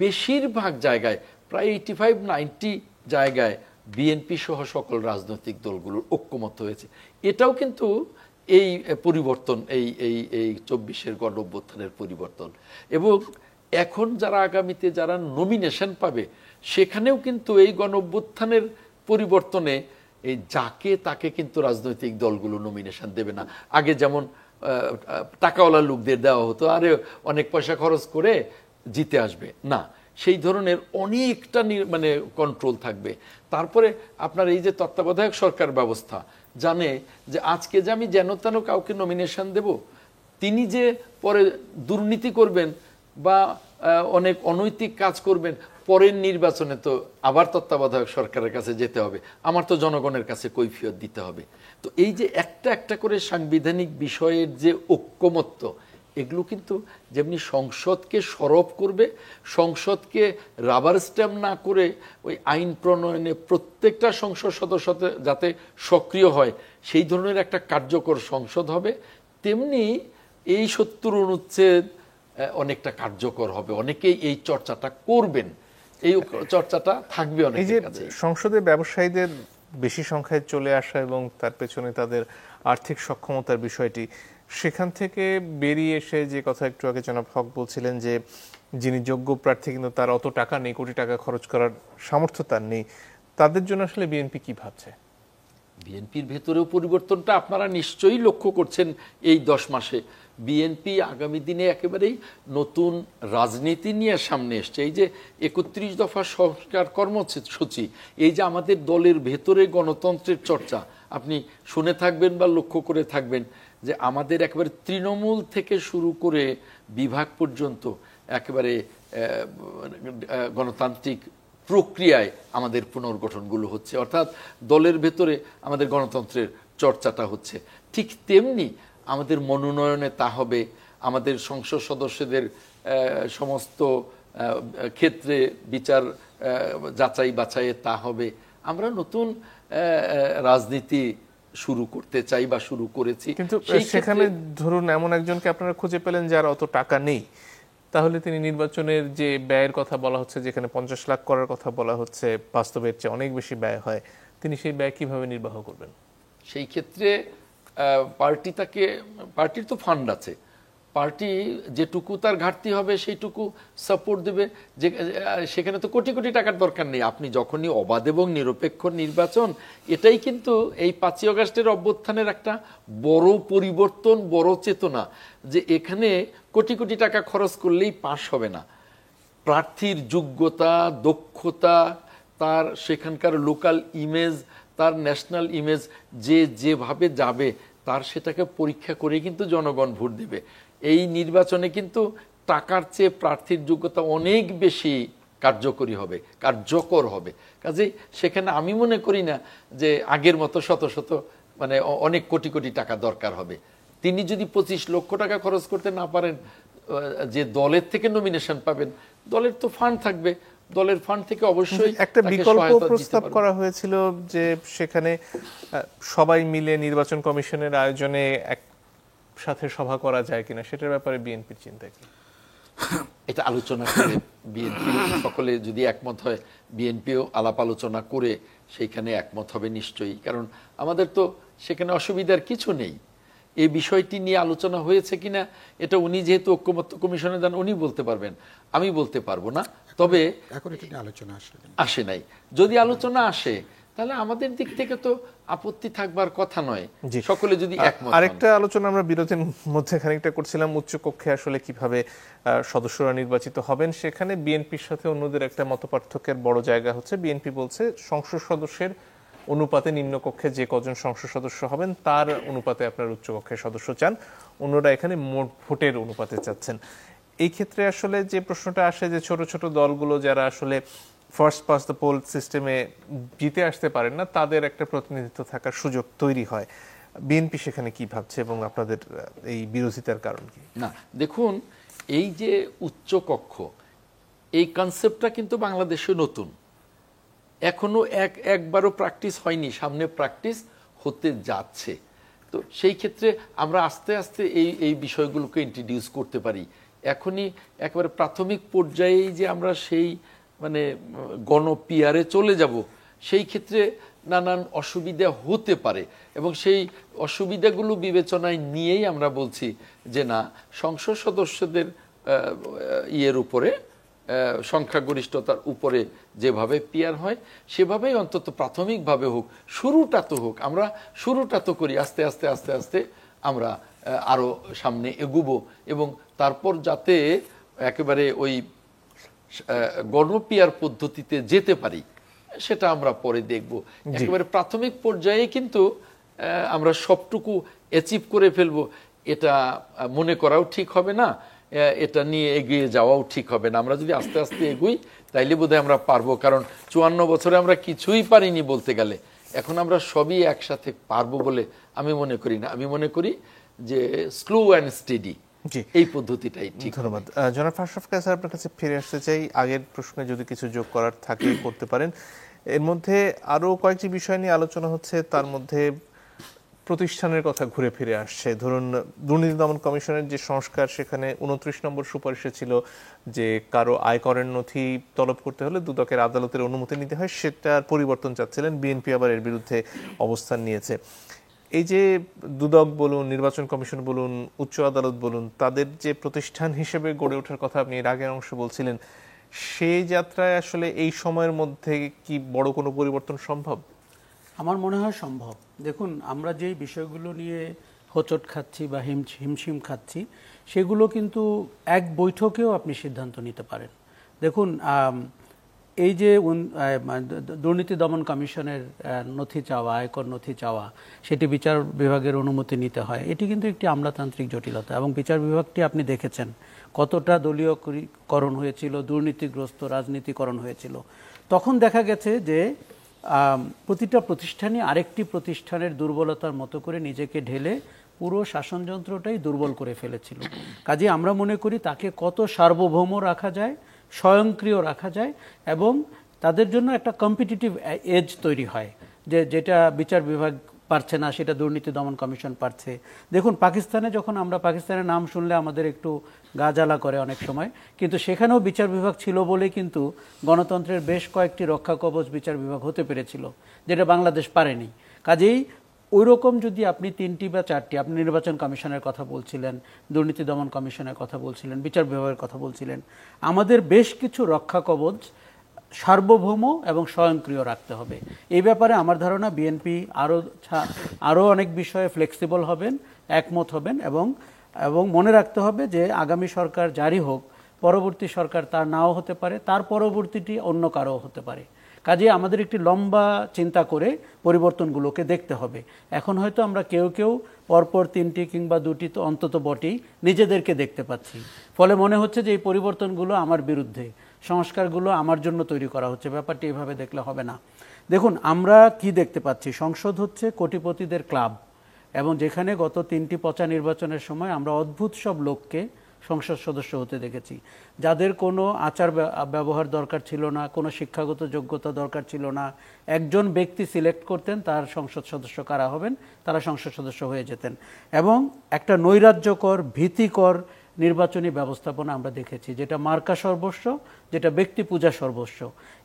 বেশিরভাগ জায়গায়, প্রায় 85-90 জায়গায় বিএনপি সহ সকল রাজনৈতিক দলগুলোর ঐক্যমত হয়েছে। এটাও কিন্তু এই পরিবর্তন, এই ২৪-এর গণঅভ্যুত্থানের পরিবর্তন। এবং এখন যারা আগামীতে যারা নমিনেশন পাবে, সেখানেও কিন্তু এই গণঅভ্যুত্থানের পরিবর্তনে এই যাকে তাকে কিন্তু রাজনৈতিক দলগুলো নমিনেশন দেবে না। আগে যেমন টাকাওয়ালা লোকদের দেওয়া হতো, আরে অনেক পয়সা খরচ করে জিতে আসবে না, সেই ধরনের অনেকটা মানে কন্ট্রোল থাকবে। তারপরে আপনার এই যে তত্ত্বাবধায়ক সরকার ব্যবস্থা জানে যে আজকে যে আমি যেন তেন কাউকে নমিনেশন দেব, তিনি যে পরে দুর্নীতি করবেন বা অনেক অনৈতিক কাজ করবেন, পরের নির্বাচনে তো আবার তত্ত্বাবধায়ক সরকারের কাছে যেতে হবে, আমার তো জনগণের কাছে কৈফিয়ত দিতে হবে। তো এই যে একটা একটা করে সাংবিধানিক বিষয়ের যে ঐক্যমত্য, এগুলো কিন্তু যেমনি সংসদকে সরব করবে, সংসদকে রাবার স্ট্যাম্প না করে ওই আইন প্রণয়নে প্রত্যেকটা সংসদ সদস্য যাতে সক্রিয় হয়, সেই ধরনের একটা কার্যকর সংসদ হবে, তেমনি এই ৭০ অনুচ্ছেদ অনেকটা কার্যকর হবে। অনেকেই এই চর্চাটা করবেন, এই চর্চাটা থাকবে অনেকের কাছে। সংসদে ব্যবসায়ীদের বেশি সংখ্যায় চলে আসা এবং তার পেছনে তাদের আর্থিক সক্ষমতার বিষয়টি, সেখান থেকে বেরিয়ে এসে যে কথা একটু আগে জনাব হক বলছিলেন যে যিনি যোগ্য প্রার্থী কিন্তু তার অত টাকা নেই, কোটি টাকা খরচ করার সামর্থ্য তার নেই, তাদের জন্য আসলে বিএনপি কি ভাবছে? বিএনপির ভেতরেও পরিবর্তনটা আপনারা নিশ্চয়ই লক্ষ্য করছেন এই 10 মাসে। বিএনপি আগামী দিনে একেবারেই নতুন রাজনীতি নিয়ে সামনে এসছে। এই যে ৩১ দফা সংস্কার কর্মসূচি, এই যে আমাদের দলের ভেতরে গণতন্ত্রের চর্চা, আপনি শুনে থাকবেন বা লক্ষ্য করে থাকবেন যে আমাদের একেবারে তৃণমূল থেকে শুরু করে বিভাগ পর্যন্ত একেবারে গণতান্ত্রিক প্রক্রিয়ায় আমাদের পুনর্গঠনগুলো হচ্ছে, অর্থাৎ দলের ভেতরে আমাদের গণতন্ত্রের চর্চাটা হচ্ছে। ঠিক তেমনি আমাদের মনোনয়নে তা হবে, আমাদের সংসদ সদস্যদের সমস্ত ক্ষেত্রে বিচার যাচাই বাছাইয়ে তা হবে। আমরা নতুন রাজনীতি শুরু করতে চাই বা শুরু করেছি। কিন্তু সেখানে ধরুন এমন একজনকে আপনারা খুঁজে পেলেন যার অত টাকা নেই, তাহলে তিনি নির্বাচনের যে ব্যয়ের কথা বলা হচ্ছে, যেখানে 50 লাখ করার কথা বলা হচ্ছে, বাস্তবের চেয়ে অনেক বেশি ব্যয় হয়, তিনি সেই ব্যয় কিভাবে নির্বাহ করবেন? সেই ক্ষেত্রে পার্টির তো ফান্ড আছে, পার্টি যেটুকু তার ঘাটতি হবে সেইটুকু সাপোর্ট দেবে। যে সেখানে তো কোটি কোটি টাকার দরকার নেই। আপনি যখনই অবাধ এবং নিরপেক্ষ নির্বাচন, এটাই কিন্তু এই 5ই আগস্টের অভ্যুত্থানের একটা বড় পরিবর্তন, বড় চেতনা, যে এখানে কোটি কোটি টাকা খরচ করলেই পাস হবে না। প্রার্থীর যোগ্যতা, দক্ষতা, তার সেখানকার লোকাল ইমেজ, তার ন্যাশনাল ইমেজ, যেভাবে যাবে তার সেটাকে পরীক্ষা করে কিন্তু জনগণ ভোট দেবে। এই নির্বাচনে কিন্তু টাকার চেয়ে প্রার্থীর যোগ্যতা অনেক বেশি কার্যকর হবে। কাজেই সেখানে আমি মনে করি না যে আগের মতো শত শত মানে অনেক কোটি কোটি টাকা দরকার হবে। তিনি যদি 25 লক্ষ টাকা খরচ করতে না পারেন, যে দলের থেকে নমিনেশন পাবেন, দলের তো ফান্ড থাকবে, দলের ফান্ড থেকে অবশ্যই একটা বিকল্প প্রস্তাব করা হয়েছিল যে সেখানে সবাই মিলে নির্বাচন কমিশনের আয়োজনে একসাথে সভা করা যায় কিনা, সেটার ব্যাপারে বিএনপির চিন্তা কি? এটা আলোচনা করে বিএনপি সকলে যদি একমত হয়, বিএনপিও আলাপ আলোচনা করে সেইখানে একমত হবে নিশ্চয়ই। কারণ আমাদের তো সেখানে অসুবিধার কিছু নেই। এই বিষয়টি নিয়ে আলোচনা হয়েছে কিনা এটা উনি যেহেতু ঐক্যমত্য কমিশনে যান উনি বলতে পারবেন, আমি বলতে পারবো না। তবে আলোচনা আসে নাই, যদি আলোচনা আসে তাহলে আমাদের দিক থেকে তো আপত্তি থাকবার কথা নয়, সকলে যদি একমত। আরেকটা আলোচনা আমরা বিরতির মধ্যে খানিকটা করছিলাম, উচ্চ কক্ষে আসলে কিভাবে সদস্যরা নির্বাচিত হবেন। সেখানে বিএনপির সাথে অন্যদের একটা মতপার্থক্যের বড় জায়গা হচ্ছে, বিএনপি বলছে সংসদ সদস্যের অনুপাতে নিম্নকক্ষে যে কজন সংসদ সদস্য হবেন তার অনুপাতে আপনার উচ্চকক্ষের সদস্য চান, অন্যরা এখানে মোট ভোটের অনুপাতে চাচ্ছেন। এই ক্ষেত্রে আসলে যে প্রশ্নটা আসে যে ছোট ছোট দলগুলো যারা আসলে ফার্স্ট পাস দ্য পোল সিস্টেমে জিতে আসতে পারেন না, তাদের একটা প্রতিনিধিত্ব থাকার সুযোগ তৈরি হয়। বিএনপি সেখানে কি ভাবছে এবং আপনাদের এই বিরোধিতার কারণ কি? না দেখুন, এই যে উচ্চকক্ষ, এই কনসেপ্টটা কিন্তু বাংলাদেশে নতুন, এখনো একবারও প্র্যাকটিস হয়নি, সামনে প্র্যাকটিস হতে যাচ্ছে। তো সেই ক্ষেত্রে আমরা আস্তে আস্তে এই বিষয়গুলোকে ইন্ট্রোডিউস করতে পারি। এখনই একেবারে প্রাথমিক পর্যায়েই যে আমরা সেই মানে গণপিয়ারে চলে যাব, সেই ক্ষেত্রে নানান অসুবিধা হতে পারে এবং সেই অসুবিধাগুলো বিবেচনায় নিয়েই আমরা বলছি যে না, সংসদ সদস্যদের ইয়ের উপরে, সংখ্যাগরিষ্ঠতার উপরে যেভাবে পিয়ার হয় সেভাবেই অন্তত প্রাথমিকভাবে হোক, শুরুটা তো হোক। আমরা শুরুটা তো করি, আস্তে আস্তে আস্তে আস্তে আমরা আরো সামনে এগুবো এবং তারপর যাতে একেবারে ওই গণপিয়ার পদ্ধতিতে যেতে পারি সেটা আমরা পরে দেখব। একেবারে প্রাথমিক পর্যায়ে কিন্তু আমরা সবটুকু অ্যাচিভ করে ফেলবো এটা মনে করাও ঠিক হবে না, এটা নিয়ে এগিয়ে যাওয়াও ঠিক হবে না। আমরা যদি আস্তে আস্তে এগোই তাইলে বোধহয় আমরা পারবো, কারণ 54 বছরে আমরা কিছুই পারিনি বলতে গেলে, এখন আমরা সবই একসাথে পারবো বলে আমি মনে করি না। আমি মনে করি যে স্লো অ্যান্ড স্টেডি এই পদ্ধতিটাই ঠিক। ধন্যবাদ। জনাব আশরাফ কায়সার, আপনার কাছে ফিরে আসতে চাই। আগের প্রশ্নে যদি কিছু যোগ করার থাকে করতে পারেন। এর মধ্যে আরো কয়েকটি বিষয় নিয়ে আলোচনা হচ্ছে, তার মধ্যে প্রতিষ্ঠানের কথা ঘুরে ফিরে আসছে। ধরুন দুর্নীতি দমন কমিশনের যে সংস্কার, সেখানে 29 নম্বর সুপারিশে ছিল যে কারো আয়করের নথি তলব করতে হলে দুদকের আদালতের অনুমতি নিতে হয়, সেটার পরিবর্তন চাচ্ছিলেন। বিএনপি আবার এর বিরুদ্ধে অবস্থান নিয়েছে। এই যে দুদক বলুন, নির্বাচন কমিশন বলুন, উচ্চ আদালত বলুন, তাদের যে প্রতিষ্ঠান হিসেবে গড়ে ওঠার কথা আপনি এর আগের অংশে বলছিলেন, সেই যাত্রায় আসলে এই সময়ের মধ্যে কি বড় কোনো পরিবর্তন সম্ভব? আমার মনে হয় সম্ভব। দেখুন, আমরা যেই বিষয়গুলো নিয়ে হোঁচট খাচ্ছি বা হিমশিম খাচ্ছি, সেগুলো কিন্তু এক বৈঠকেও আপনি সিদ্ধান্ত নিতে পারেন। দেখুন, এই যে দুর্নীতি দমন কমিশনের নথি চাওয়া, আয়কর নথি চাওয়া, সেটি বিচার বিভাগের অনুমতি নিতে হয়, এটি কিন্তু একটি আমলাতান্ত্রিক জটিলতা। এবং বিচার বিভাগটি আপনি দেখেছেন কতটা দলীয়করণ হয়েছিল, দুর্নীতিগ্রস্ত রাজনীতিকরণ হয়েছিল। তখন দেখা গেছে যে প্রতিটা প্রতিষ্ঠানই আরেকটি প্রতিষ্ঠানের দুর্বলতার মতো করে নিজেকে ঢেলে পুরো শাসনযন্ত্রটাই দুর্বল করে ফেলেছিল। কাজে আমরা মনে করি তাকে কত সার্বভৌম রাখা যায়, স্বয়ংক্রিয় রাখা যায় এবং তাদের জন্য একটা কম্পিটিটিভ এজ তৈরি হয়, যেটা বিচার বিভাগ পারছে না সেটা দুর্নীতি দমন কমিশন পারছে। দেখুন, পাকিস্তানে যখন আমরা পাকিস্তানের নাম শুনলে আমাদের একটু গা জ্বালা করে অনেক সময়, কিন্তু সেখানেও বিচার বিভাগ ছিল বলে কিন্তু গণতন্ত্রের বেশ কয়েকটি রক্ষা কবচ বিচার বিভাগ হতে পেরেছিল, যেটা বাংলাদেশ পারেনি। কাজেই ওই রকম যদি আপনি 3টি বা 4টি, আপনি নির্বাচন কমিশনের কথা বলছিলেন, দুর্নীতি দমন কমিশনের কথা বলছিলেন, বিচার বিভাগের কথা বলছিলেন, আমাদের বেশ কিছু রক্ষা কবচ সার্বভৌম এবং স্বয়ংক্রিয় রাখতে হবে। এই ব্যাপারে আমার ধারণা বিএনপি আরও অনেক বিষয়ে ফ্লেক্সিবল হবেন, একমত হবেন, এবং মনে রাখতে হবে যে আগামী সরকার জারি হোক, পরবর্তী সরকার তার নাও হতে পারে, তার পরবর্তীটি অন্য কারো হতে পারে। কাজে আমাদের একটি লম্বা চিন্তা করে পরিবর্তনগুলোকে দেখতে হবে। এখন হয়তো আমরা কেউ কেউ পরপর 3টি কিংবা 2টি তো অন্তত বটেই নিজেদেরকে দেখতে পাচ্ছি, ফলে মনে হচ্ছে যে এই পরিবর্তনগুলো আমার বিরুদ্ধে, সংস্কারগুলো আমার জন্য তৈরি করা হচ্ছে। ব্যাপারটি এভাবে দেখলে হবে না। দেখুন, আমরা কি দেখতে পাচ্ছি, সংসদ হচ্ছে কোটিপতিদের ক্লাব, এবং যেখানে গত 3টি পচা নির্বাচনের সময় আমরা অদ্ভুত সব লোককে সংসদ সদস্য হতে দেখেছি, যাদের কোনো আচার ব্যবহার দরকার ছিল না, কোনো শিক্ষাগত যোগ্যতা দরকার ছিল না। একজন ব্যক্তি সিলেক্ট করতেন তার সংসদ সদস্য কারা হবেন, তারা সংসদ সদস্য হয়ে যেতেন, এবং একটা নৈরাজ্যকর, ভীতিকর নির্বাচনী ব্যবস্থাপনা আমরা দেখেছি, যেটা মার্কা সর্বস্ব, যেটা ব্যক্তি পূজা সর্বস্ব।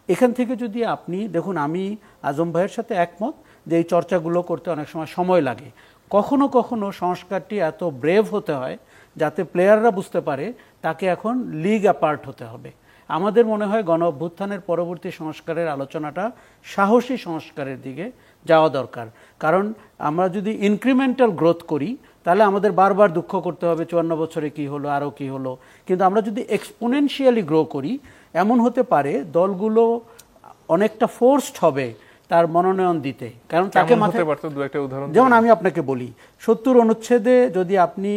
এখান থেকে যদি আপনি দেখুন, আমি আজম ভাইয়ের সাথে একমত যে এই চর্চাগুলো করতে অনেক সময় লাগে। কখনো কখনো সংস্কারটি এত ব্রেভ হতে হয় যাতে প্লেয়াররা বুঝতে পারে তাকে এখন লিগ অ্যাপার্ট হতে হবে। আমাদের মনে হয় গণ অভ্যুত্থানের পরবর্তী সংস্কারের আলোচনাটা সাহসী সংস্কারের দিকে যাওয়া দরকার। কারণ আমরা যদি ইনক্রিমেন্টাল গ্রোথ করি তাহলে আমাদের বারবার দুঃখ করতে হবে 54 বছরে কি হলো, আরও কি হলো। কিন্তু আমরা যদি এক্সপোনেনশিয়ালি গ্রো করি, এমন হতে পারে দলগুলো অনেকটা ফোর্সড হবে তার মনোনয়ন দিতে। কারণ তাকে মাথায়, যেমন আমি আপনাকে বলি, 70 অনুচ্ছেদে যদি আপনি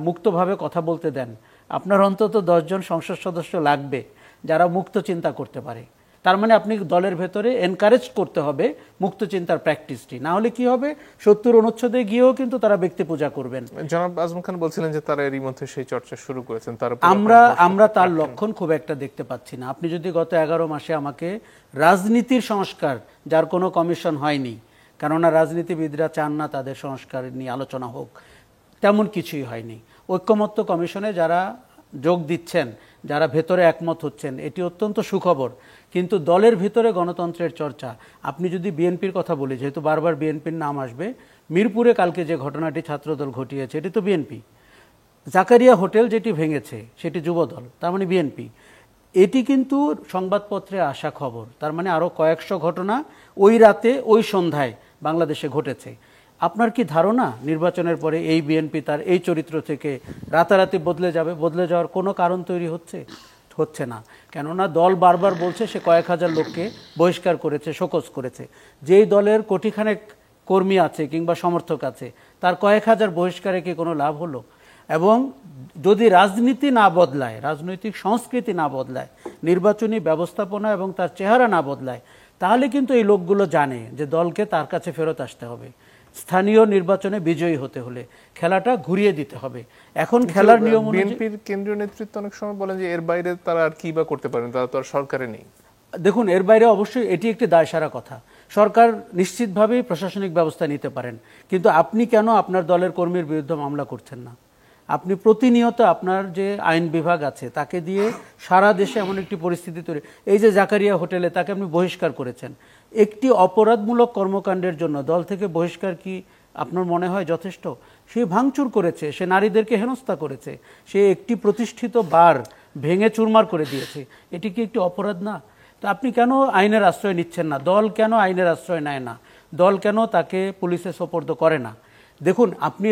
মুক্তভাবে কথা বলতে দেন, আপনার অন্তত 10 জন সংসদ সদস্য লাগবে যারা মুক্ত চিন্তা করতে পারে। তার মানে আপনি দলের ভেতরে এনকারেজ করতে হবে মুক্ত চিন্তার প্র্যাকটিসটি। না হলে কি হবে, 70 অনুচ্ছেদে গিয়েও কিন্তু তারা ব্যক্তি পূজা করবেন। জনাব আজম খান বলছিলেন যে তারা এরই মধ্যে সেই চর্চা শুরু করেছেন, আমরা তার লক্ষণ খুব একটা দেখতে পাচ্ছি না। আপনি যদি গত 11 মাসে আমাকে রাজনীতির সংস্কার, যার কোনো কমিশন হয়নি, কেননা রাজনীতিবিদরা চান না তাদের সংস্কার নিয়ে আলোচনা হোক, তেমন কিছুই হয়নি। ঐক্যমত্য কমিশনে যারা যোগ দিচ্ছেন, যারা ভেতরে একমত হচ্ছেন, এটি অত্যন্ত সুখবর। কিন্তু দলের ভিতরে গণতন্ত্রের চর্চা, আপনি যদি বিএনপির কথা বলি, যেহেতু বারবার বিএনপির নাম আসবে, মিরপুরে কালকে যে ঘটনাটি ছাত্রদল ঘটিয়েছে এটি তো বিএনপি। জাকারিয়া হোটেল যেটি ভেঙেছে সেটি যুবদল, তার মানে বিএনপি। এটি কিন্তু সংবাদপত্রে আসা খবর, তার মানে আরও কয়েকশো ঘটনা ওই রাতে, ওই সন্ধ্যায় বাংলাদেশে ঘটেছে। আপনার কি ধারণা নির্বাচনের পরে এই বিএনপি তার এই চরিত্র থেকে রাতারাতি বদলে যাবে? বদলে যাওয়ার কোনো কারণ তৈরি হচ্ছে না। কেননা দল বারবার বলছে সে কয়েক হাজার লোককে বহিষ্কার করেছে, শোকজ করেছে। যেই দলের কোটিখানেক কর্মী আছে কিংবা সমর্থক আছে, তার কয়েক হাজার বহিষ্কারে কি কোনো লাভ হলো? এবং যদি রাজনীতি না বদলায়, রাজনৈতিক সংস্কৃতি না বদলায়, নির্বাচনী ব্যবস্থাপনা এবং তার চেহারা না বদলায়, তাহলে কিন্তু এই লোকগুলো জানে যে দলকে তার কাছে ফেরত আসতে হবে। স্থানীয় নির্বাচনে বিজয়ী হতে হলে খেলাটা ঘুরিয়ে দিতে হবে। এখন খেলার নিয়ম, বিএনপির কেন্দ্রীয় নেতৃত্ব অনেক সময় বলেন যে এর বাইরে তারা আর কি বা করতে পারেন, তারা তো আর সরকারে নেই। দেখুন, এর বাইরে অবশ্যই এটি একটি দায়সারা কথা। সরকার নিশ্চিতভাবেই প্রশাসনিক ব্যবস্থা নিতে পারেন, কিন্তু আপনি কেন আপনার দলের কর্মীর বিরুদ্ধে মামলা করছেন না? আপনি প্রতিনিয়ত আপনার যে আইন বিভাগ আছে তাকে দিয়ে সারা দেশে এমন একটি পরিস্থিতি তৈরি, এই যে জাকারিয়া হোটেলে তাকে আপনি বহিষ্কার করেছেন, একটি অপরাধমূলক কর্মকাণ্ডের জন্য দল থেকে বহিষ্কার কি আপনার মনে হয় যথেষ্ট? সে ভাঙচুর করেছে, সে নারীদেরকে হেনস্থা করেছে, সে একটি প্রতিষ্ঠিত বার ভেঙে চুরমার করে দিয়েছে, এটি কি একটি অপরাধ না? তা আপনি কেন আইনের আশ্রয় নিচ্ছেন না? দল কেন আইনের আশ্রয় নেয় না? দল কেন তাকে পুলিশে সোপর্দ করে না? দেখুন, আপনি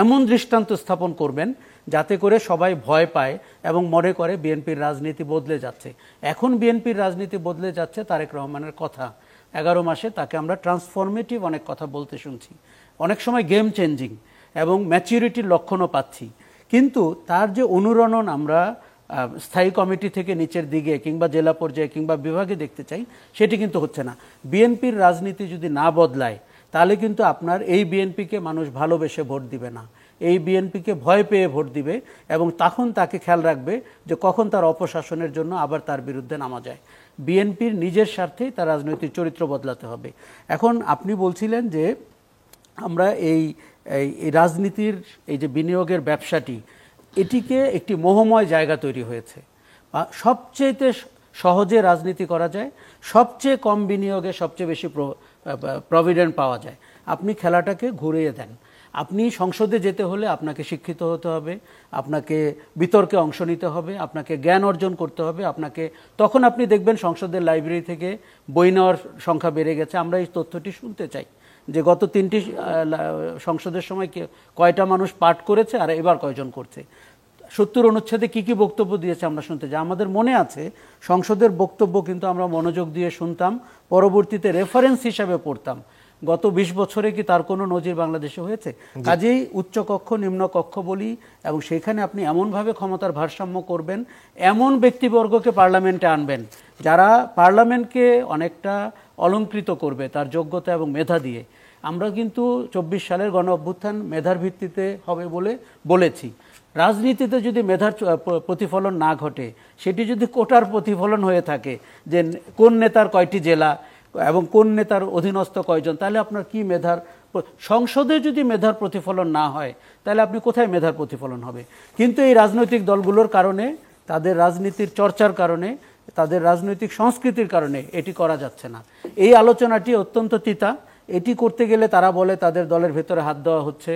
এমন দৃষ্টান্ত স্থাপন করবেন যাতে করে সবাই ভয় পায় এবং মনে করে বিএনপির রাজনীতি বদলে যাচ্ছে। এখন বিএনপির রাজনীতি বদলে যাচ্ছে তারেক রহমানের কথা। 11 মাসে তাকে আমরা ট্রান্সফরমেটিভ অনেক কথা বলতে শুনছি, অনেক সময় গেম চেঞ্জিং এবং ম্যাচিউরিটির লক্ষণও পাচ্ছি। কিন্তু তার যে অনুরণন আমরা স্থায়ী কমিটি থেকে নিচের দিকে কিংবা জেলা পর্যায়ে কিংবা বিভাগে দেখতে চাই, সেটি কিন্তু হচ্ছে না। বিএনপির রাজনীতি যদি না বদলায় তাহলে কিন্তু আপনার এই বিএনপিকে মানুষ ভালোবেসে ভোট দিবে না, এই বিএনপিকে ভয় পেয়ে ভোট দিবে, এবং তখন তাকে খেয়াল রাখবে যে কখন তার অপশাসনের জন্য আবার তার বিরুদ্ধে নামা যায়। বিএনপির নিজের স্বার্থেই তার রাজনৈতিক চরিত্র বদলাতে হবে। এখন আপনি বলছিলেন যে আমরা এই রাজনীতির এই যে বিনিয়োগের ব্যবসাটি, এটিকে একটি মোহময় জায়গা তৈরি হয়েছে। সবচেয়ে সহজে রাজনীতি করা যায়, সবচেয়ে কম বিনিয়োগে সবচেয়ে বেশি প্রভিডেন্ট পাওয়া যায়। আপনি খেলাটাকে ঘুরিয়ে দেন। আপনি সংসদে যেতে হলে আপনাকে শিক্ষিত হতে হবে, আপনাকে বিতর্কে অংশ নিতে হবে, আপনাকে জ্ঞান অর্জন করতে হবে, আপনাকে তখন আপনি দেখবেন সংসদের লাইব্রেরি থেকে বই নেওয়ার সংখ্যা বেড়ে গেছে। আমরা এই তথ্যটি শুনতে চাই যে গত 3টি সংসদের সময় কয়টা মানুষ পাঠ করেছে আর এবার কয়জন করছে। 70 অনুচ্ছেদে কি কি বক্তব্য দিয়েছে আমরা শুনতে চাই। আমাদের মনে আছে সংসদের বক্তব্য কিন্তু আমরা মনোযোগ দিয়ে শুনতাম, পরবর্তীতে রেফারেন্স হিসাবে পড়তাম। গত 20 বছরে কি তার কোনো নজির বাংলাদেশে হয়েছে? কাজেই উচ্চকক্ষ নিম্নকক্ষ বলি, এবং সেখানে আপনি এমনভাবে ক্ষমতার ভারসাম্য করবেন, এমন ব্যক্তিবর্গকে পার্লামেন্টে আনবেন যারা পার্লামেন্টকে অনেকটা অলংকৃত করবে তার যোগ্যতা এবং মেধা দিয়ে। আমরা কিন্তু 24 সালের গণ অভ্যুত্থান মেধার ভিত্তিতে হবে বলেছি। রাজনীতিতে যদি মেধার প্রতিফলন না ঘটে, সেটি যদি কোটার প্রতিফলন হয়ে থাকে যে কোন নেতার কয়টি জেলা এবং কোন নেতার অধীনস্থ কয়জন, তাহলে আপনার কি মেধার, সংসদে যদি মেধার প্রতিফলন না হয় তাহলে আপনি কোথায় মেধার প্রতিফলন হবে? কিন্তু এই রাজনৈতিক দলগুলোর কারণে, তাদের রাজনীতির চর্চার কারণে, তাদের রাজনৈতিক সংস্কৃতির কারণে এটি করা যাচ্ছে না। এই আলোচনাটি অত্যন্ত তিতা। এটি করতে গেলে তারা বলে তাদের দলের ভেতরে হাত দেওয়া হচ্ছে,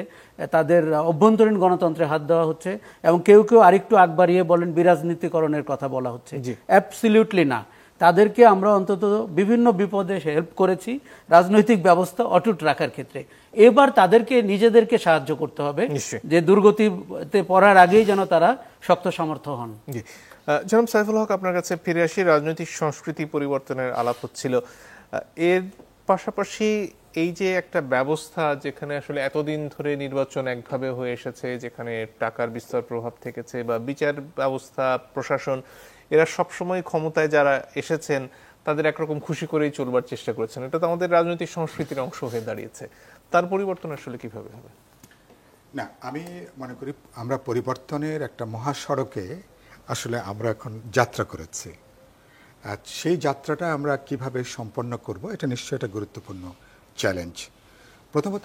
তাদের অভ্যন্তরীণ গণতন্ত্রে হাত দেওয়া হচ্ছে, এবং কেউ কেউ আরেকটু আগ বাড়িয়ে বলেন বিরাজনীতিকরণের কথা বলা হচ্ছে। অ্যাবসলিউটলি না। তাদেরকে আমরা অন্তত বিভিন্ন বিপদে হেল্প করেছি রাজনৈতিক ব্যবস্থা অটুট রাখার ক্ষেত্রে। এবার তাদেরকে নিজেদেরকে সাহায্য করতে হবে যে দুর্গতিতে পড়ার আগেই যেন তারা শক্ত সামর্থ্য হন। জনাব সাইফুল হক, আপনার কাছে ফিরে আসি। রাজনৈতিক সংস্কৃতি পরিবর্তনের আলাপ হচ্ছিল, এর পাশাপাশি এই যে একটা ব্যবস্থা যেখানে আসলে এতদিন ধরে নির্বাচন একভাবে হয়ে এসেছে, যেখানে টাকার বিস্তর প্রভাব থেকেছে, বা বিচার ব্যবস্থা, প্রশাসন, এরা সবসময় ক্ষমতায় যারা এসেছেন তাদের একরকম খুশি করেই চলবার চেষ্টা করেছেন, এটা তো আমাদের রাজনৈতিক সংস্কৃতির অংশ হয়ে দাঁড়িয়েছে। তার পরিবর্তন আসলে কিভাবে হবে? না, আমি মনে করি আমরা পরিবর্তনের একটা মহাসড়কে আসলে আমরা এখন যাত্রা করেছি। আর সেই যাত্রাটা আমরা কিভাবে সম্পন্ন করব, এটা নিশ্চয়ই একটা গুরুত্বপূর্ণ চ্যালেঞ্জ। প্রথমত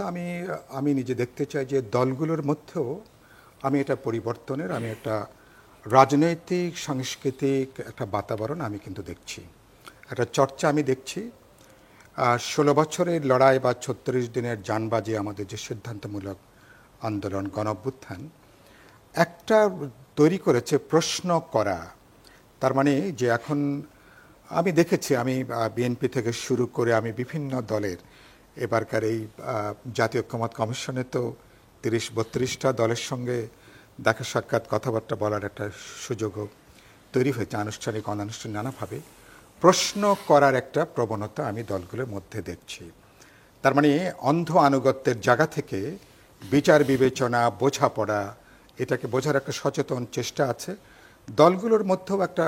আমি নিজে দেখতে চাই যে দলগুলোর মধ্যেও আমি এটা পরিবর্তনের, আমি একটা রাজনৈতিক সাংস্কৃতিক একটা বাতাবরণ আমি কিন্তু দেখছি, একটা চর্চা আমি দেখছি। 16 বছরের লড়াই বা 36 দিনের জানবাজি, আমাদের যে সিদ্ধান্তমূলক আন্দোলন গণ অভ্যুত্থান একটা তৈরি করেছে প্রশ্ন করা। তার মানে যে এখন আমি দেখেছি, আমি বিএনপি থেকে শুরু করে আমি বিভিন্ন দলের এবারকার এই জাতীয় ঐক্যমত্য কমিশনে তো 30-32টা দলের সঙ্গে দেখা সাক্ষাৎ কথাবার্তা বলার একটা সুযোগও তৈরি হয়েছে, আনুষ্ঠানিক অনানুষ্ঠানিক নানাভাবে প্রশ্ন করার একটা প্রবণতা আমি দলগুলোর মধ্যে দেখছি। তার মানে অন্ধ আনুগত্যের জায়গা থেকে বিচার বিবেচনা, বোঝাপড়া, এটাকে বোঝার একটা সচেতন চেষ্টা আছে দলগুলোর মধ্যেও। একটা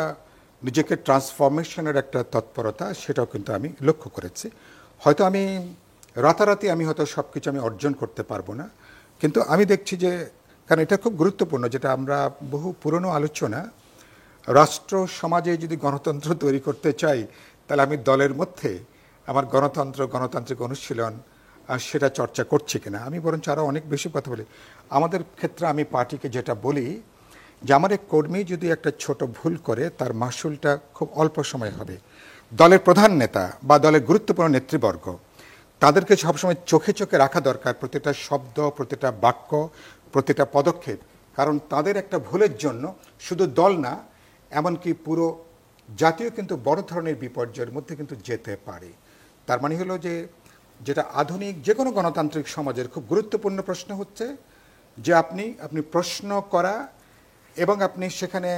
নিজেকে ট্রান্সফরমেশনের একটা তৎপরতা, সেটাও কিন্তু আমি লক্ষ্য করেছি। হয়তো আমি রাতারাতি আমি হয়তো সব কিছু আমি অর্জন করতে পারবো না, কিন্তু আমি দেখছি যে, কারণ এটা খুব গুরুত্বপূর্ণ, যেটা আমরা বহু পুরনো আলোচনা, রাষ্ট্র সমাজে যদি গণতন্ত্র তৈরি করতে চাই তাহলে আমি দলের মধ্যে আমার গণতান্ত্রিক অনুশীলন সেটা চর্চা করছি কিনা। আমি বরঞ্চ আরও অনেক বেশি কথা বলি। আমাদের ক্ষেত্রে আমি পার্টিকে যেটা বলি যে আমার এক কর্মী যদি একটা ছোট ভুল করে তার মাসুলটা খুব অল্প সময় হবে। দলের প্রধান নেতা বা দলের গুরুত্বপূর্ণ নেতৃবর্গ তাদেরকে সবসময় চোখে চোখে রাখা দরকার, প্রতিটা শব্দ, প্রতিটা বাক্য, প্রতিটা পদক্ষেপ। কারণ তাদের একটা ভুলের জন্য শুধু দল না, এমনকি পুরো জাতীয় কিন্তু বড় ধরনের বিপর্যয়ের মধ্যে কিন্তু যেতে পারে। তার মানে হলো যে, যেটা আধুনিক যে কোনো গণতান্ত্রিক সমাজের খুব গুরুত্বপূর্ণ প্রশ্ন হচ্ছে যে আপনি প্রশ্ন করা, এবং আপনি সেখানে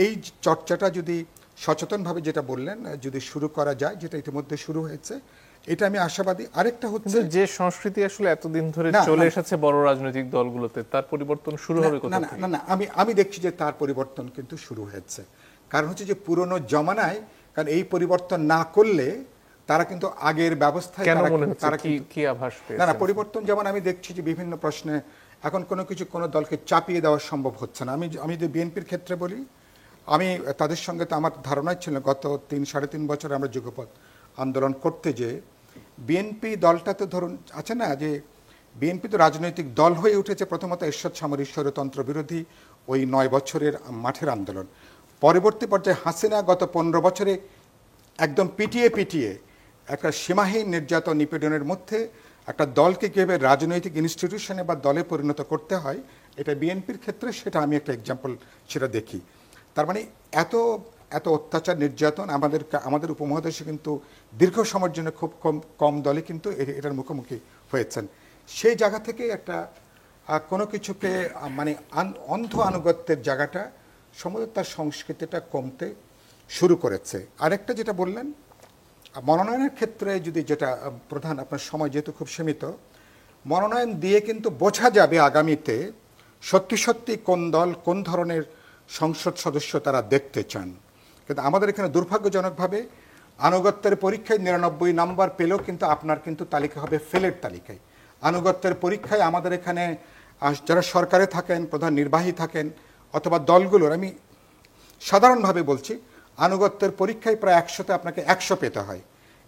এই চর্চাটা যদি সচেতনভাবে, যেটা বললেন, যদি শুরু করা যায়, যেটা ইতিমধ্যে শুরু হয়েছে, এটা আমি আশাবাদী। আরেকটা হচ্ছে যে সংস্কৃতি আসলে এতদিন ধরে চলে এসেছে বড় রাজনৈতিক দলগুলোতে, তার পরিবর্তন শুরু হবে কোথা থেকে? না, আমি দেখছি যে তার পরিবর্তন কিন্তু শুরু হয়েছে। কারণ হচ্ছে যে পুরনো জমানায়, কারণ এই পরিবর্তন না করলে তারা কিন্তু আগের ব্যবস্থায় তারা কি আভাস পেয়েছে? না, পরিবর্তন যেমন আমি দেখছি যে বিভিন্ন প্রশ্নে এখন কোনো দলকে চাপিয়ে দেওয়া সম্ভব হচ্ছে না। আমি যে বিএনপির ক্ষেত্রে বলি, আমি তাদের সঙ্গে তো আমার ধারণাই ছিল গত 3-3.5 বছর আমরা যুগপৎ আন্দোলন করতে, যে বিএনপি দলটা তো ধরুন আছে না, যে বিএনপি তো রাজনৈতিক দল হয়ে উঠেছে প্রথমত এরশাদ সামরিক স্বৈরতন্ত্র বিরোধী ওই 9 বছরের মাঠের আন্দোলন। পরবর্তী পর্যায়ে হাসিনা গত 15 বছরে একদম পিটিয়ে একটা সীমাহীন নির্যাতন নিপীড়নের মধ্যে একটা দলকে কীভাবে রাজনৈতিক ইনস্টিটিউশনে বা দলে পরিণত করতে হয়, এটা বিএনপির ক্ষেত্রে সেটা আমি একটা এক্সাম্পল সেটা দেখি। তার মানে এত এত অত্যাচার নির্যাতন আমাদের উপমহাদেশে কিন্তু দীর্ঘ সময়ের জন্য খুব কম দলে কিন্তু এটার মুখোমুখি হয়েছেন। সেই জায়গা থেকে একটা কোনো কিছুকে মানে অন্ধ আনুগত্যের জায়গাটা সম্ভবত তার সংস্কৃতিটা কমতে শুরু করেছে। আরেকটা যেটা বললেন মনোনয়নের ক্ষেত্রে, যদি যেটা প্রধান, আপনার সময় যেহেতু খুব সীমিত, মনোনয়ন দিয়ে কিন্তু বোঝা যাবে আগামীতে সত্যি সত্যি কোন দল কোন ধরনের সংসদ সদস্য তারা দেখতে চান। কিন্তু আমাদের এখানে দুর্ভাগ্যজনকভাবে আনুগত্যের পরীক্ষায় 99 নাম্বার পেলেও কিন্তু আপনার কিন্তু তালিকা হবে ফেলের তালিকায়। আনুগত্যের পরীক্ষায় আমাদের এখানে যারা সরকারে থাকেন, প্রধান নির্বাহী থাকেন, অথবা দলগুলোর, আমি সাধারণভাবে বলছি, আনুগত্যের পরীক্ষায় প্রায় 100তে আপনাকে 100 পেতে হয়।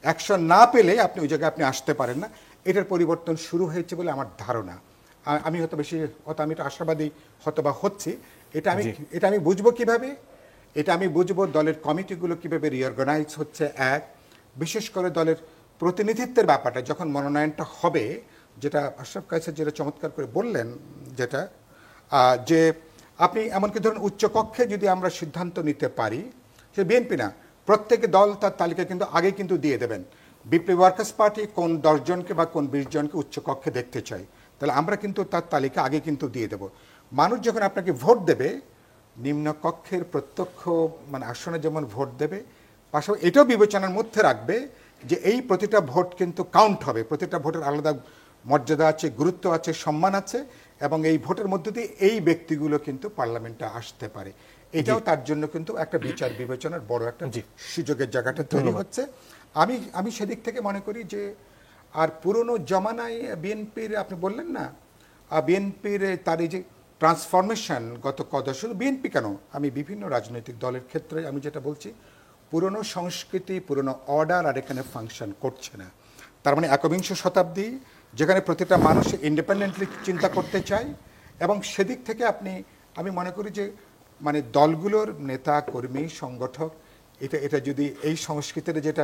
100 না পেলে আপনি ওই জায়গায় আপনি আসতে পারেন না। এটার পরিবর্তন শুরু হয়েছে বলে আমার ধারণা। আমি হয়তো আমি একটু আশাবাদী হয়তো বা হচ্ছি। এটা আমি বুঝবো কিভাবে? এটা আমি বুঝবো দলের কমিটিগুলো কিভাবে রিঅর্গানাইজ হচ্ছে। এক, বিশেষ করে দলের প্রতিনিধিত্বের ব্যাপারটা যখন মনোনয়নটা হবে, যেটা আশরাফ কায়সার যেটা চমৎকার করে বললেন, যেটা যে আপনি এমনকি ধরুন উচ্চকক্ষে যদি আমরা সিদ্ধান্ত নিতে পারি, সে বিএনপি না, প্রত্যেকে দল তার তালিকা কিন্তু আগে কিন্তু দিয়ে দেবেন। বিপ্লবী ওয়ার্কার্স পার্টি কোন 10 জনকে বা কোন 20 জনকে উচ্চকক্ষে দেখতে চাই, তাহলে আমরা কিন্তু তার তালিকা আগে কিন্তু দিয়ে দেব। মানুষ যখন আপনাকে ভোট দেবে, নিম্নকক্ষের প্রত্যক্ষ মানে আসনে যেমন ভোট দেবে, পাশাপাশি এটাও বিবেচনার মধ্যে রাখবে যে এই প্রতিটা ভোট কিন্তু কাউন্ট হবে, প্রতিটা ভোটের আলাদা মর্যাদা আছে, গুরুত্ব আছে, সম্মান আছে, এবং এই ভোটের মধ্য দিয়ে এই ব্যক্তিগুলো কিন্তু পার্লামেন্টে আসতে পারে। এটাও তার জন্য কিন্তু একটা বিচার বিবেচনার বড় একটা সুযোগের জায়গাটা তৈরি হচ্ছে। আমি সেদিক থেকে মনে করি যে আর পুরনো জমানায় বিএনপির, আপনি বললেন না, বিএনপির তার এই যে ট্রান্সফরমেশন গত শুধু বিএনপি কেন, আমি বিভিন্ন রাজনৈতিক দলের ক্ষেত্রে আমি যেটা বলছি, পুরনো সংস্কৃতি, পুরনো অর্ডার আর এখানে ফাংশন করছে না। তার মানে একবিংশ শতাব্দী, যেখানে প্রতিটা মানুষ ইন্ডিপেন্ডেন্টলি চিন্তা করতে চায়, এবং সেদিক থেকে আমি মনে করি যে মানে দলগুলোর নেতা কর্মী সংগঠক এটা যদি এই সংস্কৃতির যেটা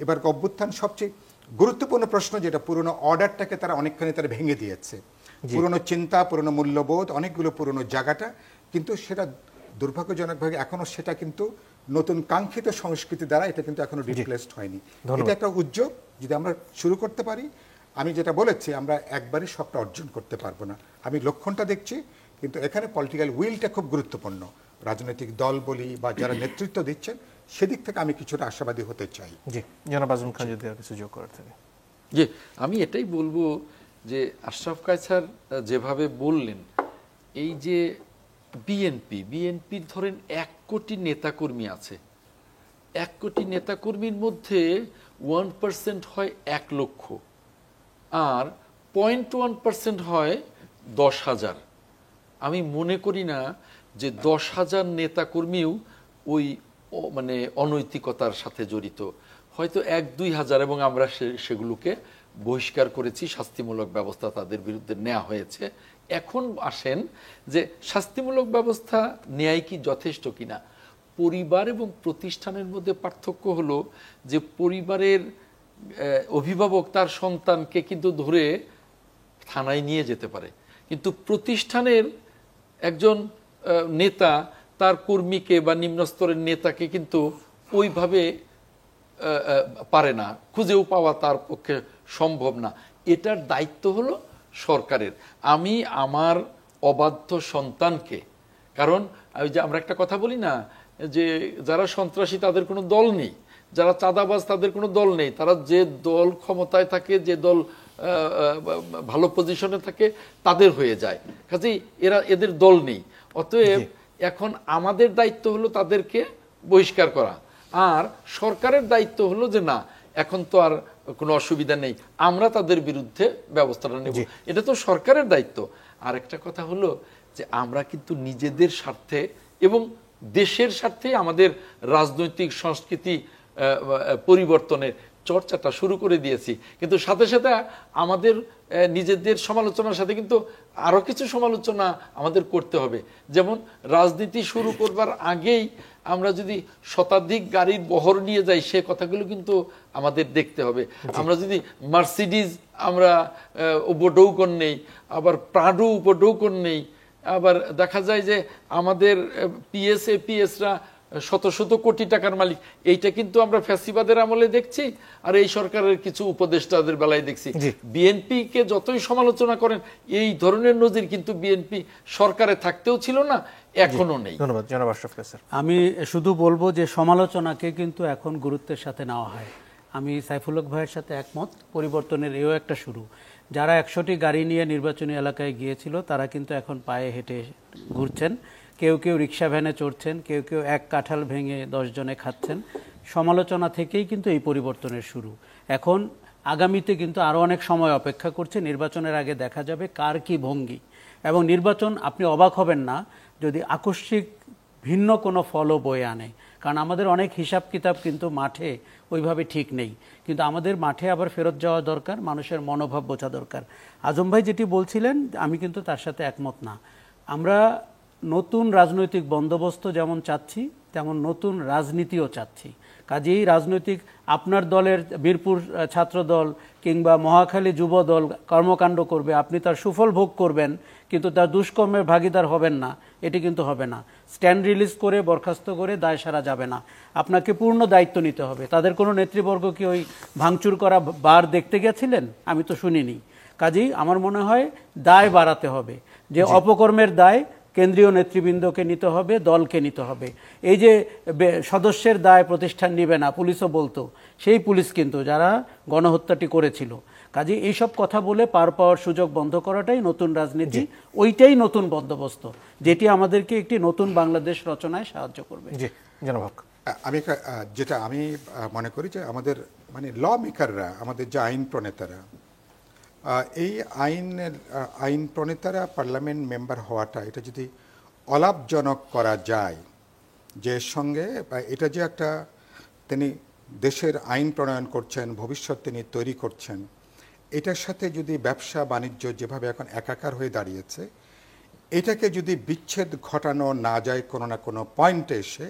এবার অভ্যুত্থান সবচেয়ে গুরুত্বপূর্ণ প্রশ্ন, যেটা পুরনো অর্ডারটাকে তারা অনেকখানি তারা ভেঙে দিয়েছে, পুরনো চিন্তা, পুরনো মূল্যবোধ, অনেকগুলো পুরনো জায়গাটা, কিন্তু সেটা দুর্ভাগ্যজনকভাবে এখনো সেটা কিন্তু নতুন কাঙ্ক্ষিত সংস্কৃতি দ্বারা এটা কিন্তু এখনো রিপ্লেসড হয়নি। এটা একটা উদ্যোগ, যদি আমরা শুরু করতে পারি, আমি যেটা বলেছি, আমরা একবারই সবটা অর্জন করতে পারবো না। আমি লক্ষণটা দেখছি, কিন্তু এখানে পলিটিক্যাল উইলটা খুব গুরুত্বপূর্ণ। রাজনৈতিক দল বলি বা যারা নেতৃত্ব দিচ্ছেন, সেদিক থেকে আমি কিছুটা আশাবাদী হতে চাই। জি, জনাব আজম খান যদি আর কিছু যোগ করার থাকে। জি, আমি এটাই বলবো যে আশরাফ কায়সার যেভাবে বললেন, এই যে বিএনপির ধরেন 1 কোটি নেতাকর্মী আছে, 1 কোটি নেতাকর্মীর মধ্যে 1% হয় 1 লক্ষ, আর 0.1% হয় 10,000। আমি মনে করি না যে 10,000 নেতাকর্মীও ওই মানে অনৈতিকতার সাথে জড়িত, হয়তো 1-2 হাজার, এবং আমরা সেগুলোকে বহিষ্কার করেছি, শাস্তিমূলক ব্যবস্থা তাদের বিরুদ্ধে নেওয়া হয়েছে। এখন আসেন যে শাস্তিমূলক ব্যবস্থা নেয়াই কি যথেষ্ট কিনা। পরিবার এবং প্রতিষ্ঠানের মধ্যে পার্থক্য হলো যে পরিবারের অভিভাবক তার সন্তানকে কিন্তু ধরে থানায় নিয়ে যেতে পারে, কিন্তু প্রতিষ্ঠানের একজন নেতা তার কর্মীকে বা নিম্নস্তরের নেতাকে কিন্তু ওইভাবে পারে না, খুঁজেও পাওয়া তার পক্ষে সম্ভব না। এটার দায়িত্ব হলো সরকারের। আমি আমার অবাধ্য সন্তানকে, কারণ ওই যে আমরা একটা কথা বলি না যে যারা সন্ত্রাসী তাদের কোনো দল নেই, যারা চাঁদাবাজ তাদের কোনো দল নেই, তারা যে দল ক্ষমতায় থাকে, যে দল ভালো পজিশনে থাকে, তাদের হয়ে যায়, কাজেই এদের দল নেই। অতএব এখন আমাদের দায়িত্ব হলো তাদেরকে বহিষ্কার করা, আর সরকারের দায়িত্ব হলো যে না, এখন তো আর কোনো অসুবিধা নেই, আমরা তাদের বিরুদ্ধে ব্যবস্থাটা নেব। এটা তো সরকারের দায়িত্ব। আর একটা কথা হলো যে আমরা কিন্তু নিজেদের স্বার্থে এবং দেশের স্বার্থে আমাদের রাজনৈতিক সংস্কৃতি পরিবর্তনের চর্চাটা শুরু করে দিয়েছি, কিন্তু সাথে সাথে আমাদের নিজেদের সমালোচনার সাথে কিন্তু আরো কিছু সমালোচনা আমাদের করতে হবে। যেমন রাজনীতি শুরু করবার আগেই আমরা যদি শতাধিক গাড়ির বহর নিয়ে যাই, সে কথাগুলো কিন্তু আমাদের দেখতে হবে। আমরা যদি মার্সিডিজ আমরা উপডৌকন নেই, আবার প্রাডো উপডৌকন নেই, আবার দেখা যায় যে আমাদের পিএসরা শত শত কোটি টাকার মালিক, এইটা কিন্তু আমরা ফ্যাসিবাদের আমলে দেখছি, আর এই সরকারের কিছু উপদেষ্টাদের বেলায় দেখছি। বিএনপি কে যতই সমালোচনা করেন, এই ধরনের নজির কিন্তু বিএনপি সরকারে থাকতেও ছিল না, এখনো নেই। ধন্যবাদ জনাব আশরাফুল স্যার। আমি শুধু বলবো যে সমালোচনাকে কিন্তু এখন গুরুত্বের সাথে নেওয়া হয়। আমি সাইফুল হক ভাইয়ের সাথে একমত, পরিবর্তনের এও একটা শুরু। যারা 100টি গাড়ি নিয়ে নির্বাচনী এলাকায় গিয়েছিল তারা কিন্তু এখন পায়ে হেঁটে ঘুরছেন, কেউ কেউ রিক্সা ভ্যানে চড়ছেন, কেউ কেউ এক কাঁঠাল ভেঙে 10 জনে খাচ্ছেন। সমালোচনা থেকেই কিন্তু এই পরিবর্তনের শুরু। এখন আগামীতে কিন্তু আরও অনেক সময় অপেক্ষা করছে। নির্বাচনের আগে দেখা যাবে কার কি ভঙ্গি, এবং নির্বাচন আপনি অবাক হবেন না যদি আকস্মিক ভিন্ন কোনো ফলও বয়ে আনে, কারণ আমাদের অনেক হিসাব কিতাব কিন্তু মাঠে ওইভাবে ঠিক নেই। কিন্তু আমাদের মাঠে আবার ফেরত যাওয়া দরকার, মানুষের মনোভাব বোঝা দরকার। আজম ভাই যেটি বলছিলেন আমি কিন্তু তার সাথে একমত না। আমরা নতুন রাজনৈতিক বন্দোবস্ত যেমন চাচ্ছি, তেমন নতুন রাজনীতিও চাচ্ছি। কাজেই রাজনৈতিক আপনার দলের বীরপুর ছাত্রদল কিংবা মহাখালী যুব দল কর্মকাণ্ড করবে, আপনি তার সুফল ভোগ করবেন, কিন্তু তার দুষ্কর্মের ভাগিদার হবেন না, এটি কিন্তু হবে না। স্ট্যান্ড রিলিজ করে বরখাস্ত করে দায় সারা যাবে না, আপনাকে পূর্ণ দায়িত্ব নিতে হবে। তাদের কোনো নেতৃবর্গ কি ওই ভাঙচুর করা বার দেখতে গেছিলেন? আমি তো শুনিনি। কাজেই আমার মনে হয় দায় বাড়াতে হবে, যে অপকর্মের দায় কেন্দ্রীয় নেতৃবৃন্দকে নিতে হবে, দলকে নিতে হবে। এই যে সদস্যের দায় প্রতিষ্ঠান নিবে না, পুলিশও বলতো, সেই পুলিশ কিন্তু যারা গণহত্যাটি করেছিল। কাজে এইসব কথা বলে পার পাওয়ার সুযোগ বন্ধ করাটাই নতুন রাজনীতি, ওইটাই নতুন বন্দোবস্ত, যেটি আমাদেরকে একটি নতুন বাংলাদেশ রচনায় সাহায্য করবে। জি জনাব হক। যেটা আমি মনে করি যে আমাদের মানে ল মেকাররা, আমাদের যে আইন প্রণেতারা, এই আইন প্রণেতারা পার্লামেন্ট মেম্বার হওয়াটা এটা যদি অলাভজনক করা যায়, যে সঙ্গে এটা যে একটা তিনি দেশের আইন প্রণয়ন করছেন, ভবিষ্যৎ তিনি তৈরি করছেন, এটার সাথে যদি ব্যবসা বাণিজ্য যেভাবে এখন একাকার হয়ে দাঁড়িয়েছে, এটাকে যদি বিচ্ছেদ ঘটানো না যায় কোনো না কোনো পয়েন্টে এসে,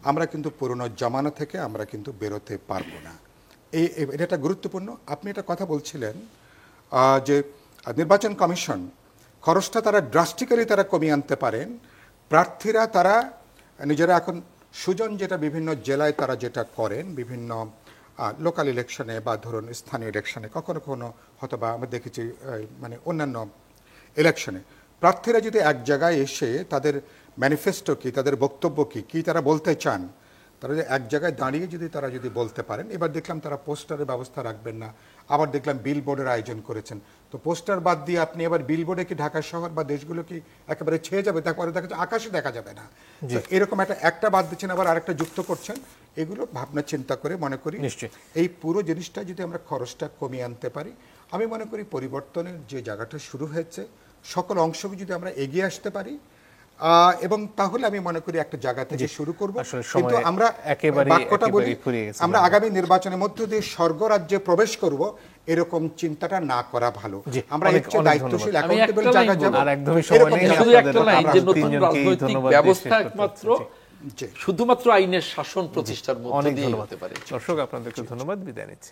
আমরা কিন্তু পুরনো জমানা থেকে আমরা কিন্তু বেরোতে পারবো না। এটা একটা গুরুত্বপূর্ণ। আপনি একটা কথা বলছিলেন যে নির্বাচন কমিশন খরচটা তারা ড্রাস্টিক্যালি তারা কমিয়ে আনতে পারেন। প্রার্থীরা তারা নিজেরা এখন সুজন যেটা বিভিন্ন জেলায় তারা যেটা করেন, বিভিন্ন লোকাল ইলেকশনে বা ধরুন স্থানীয় ইলেকশনে, কখনো কখনো হয়তো বা আমরা দেখেছি মানে অন্যান্য ইলেকশনে, প্রার্থীরা যদি এক জায়গায় এসে তাদের ম্যানিফেস্টো কি, তাদের বক্তব্য কি তারা বলতে চান, তারা যে এক জায়গায় দাঁড়িয়ে তারা যদি বলতে পারেন। এবার দেখলাম তারা পোস্টারের ব্যবস্থা রাখবেন না, আবার দেখলাম বিলবোর্ডের আয়োজন করেছেন। তো পোস্টার বাদ দিয়ে আপনি আবার বিলবোর্ডে কি ঢাকা শহর বা দেশগুলো কি একেবারে ছেয়ে যাবে? তারপরে দেখা যাচ্ছে আকাশে দেখা যাবে না। এরকম একটা বাদ দিচ্ছেন, আবার আরেকটা যুক্ত করছেন। এগুলো ভাবনা চিন্তা করে মনে করি এই পুরো জিনিসটা যদি আমরা খরচটা কমিয়ে আনতে পারি, আমি মনে করি পরিবর্তনের যে জায়গাটা শুরু হয়েছে সকল অংশকে যদি আমরা এগিয়ে আসতে পারি, এবং তাহলে আমি মনে করি একটা জায়গা থেকে শুরু করব। কিন্তু আমরা বাক্যটা বলি, আমরা আগামী নির্বাচনের মধ্য দিয়ে স্বর্গরাজ্যে প্রবেশ করব, এরকম চিন্তাটা না করা ভালো। আমরা একটু দায়িত্বশীল অ্যাকাউন্টেবল জায়গায় যাব। আর একদমই সময় নেই। শুধু একটা লাইন, যে নতুন রাজনৈতিক ব্যবস্থা একমাত্র শুধুমাত্র আইনের শাসন প্রতিষ্ঠার মধ্যে দিয়ে হতে পারে। দর্শক আপনাদেরকে ধন্যবাদ, বিদায় নিচ্ছি।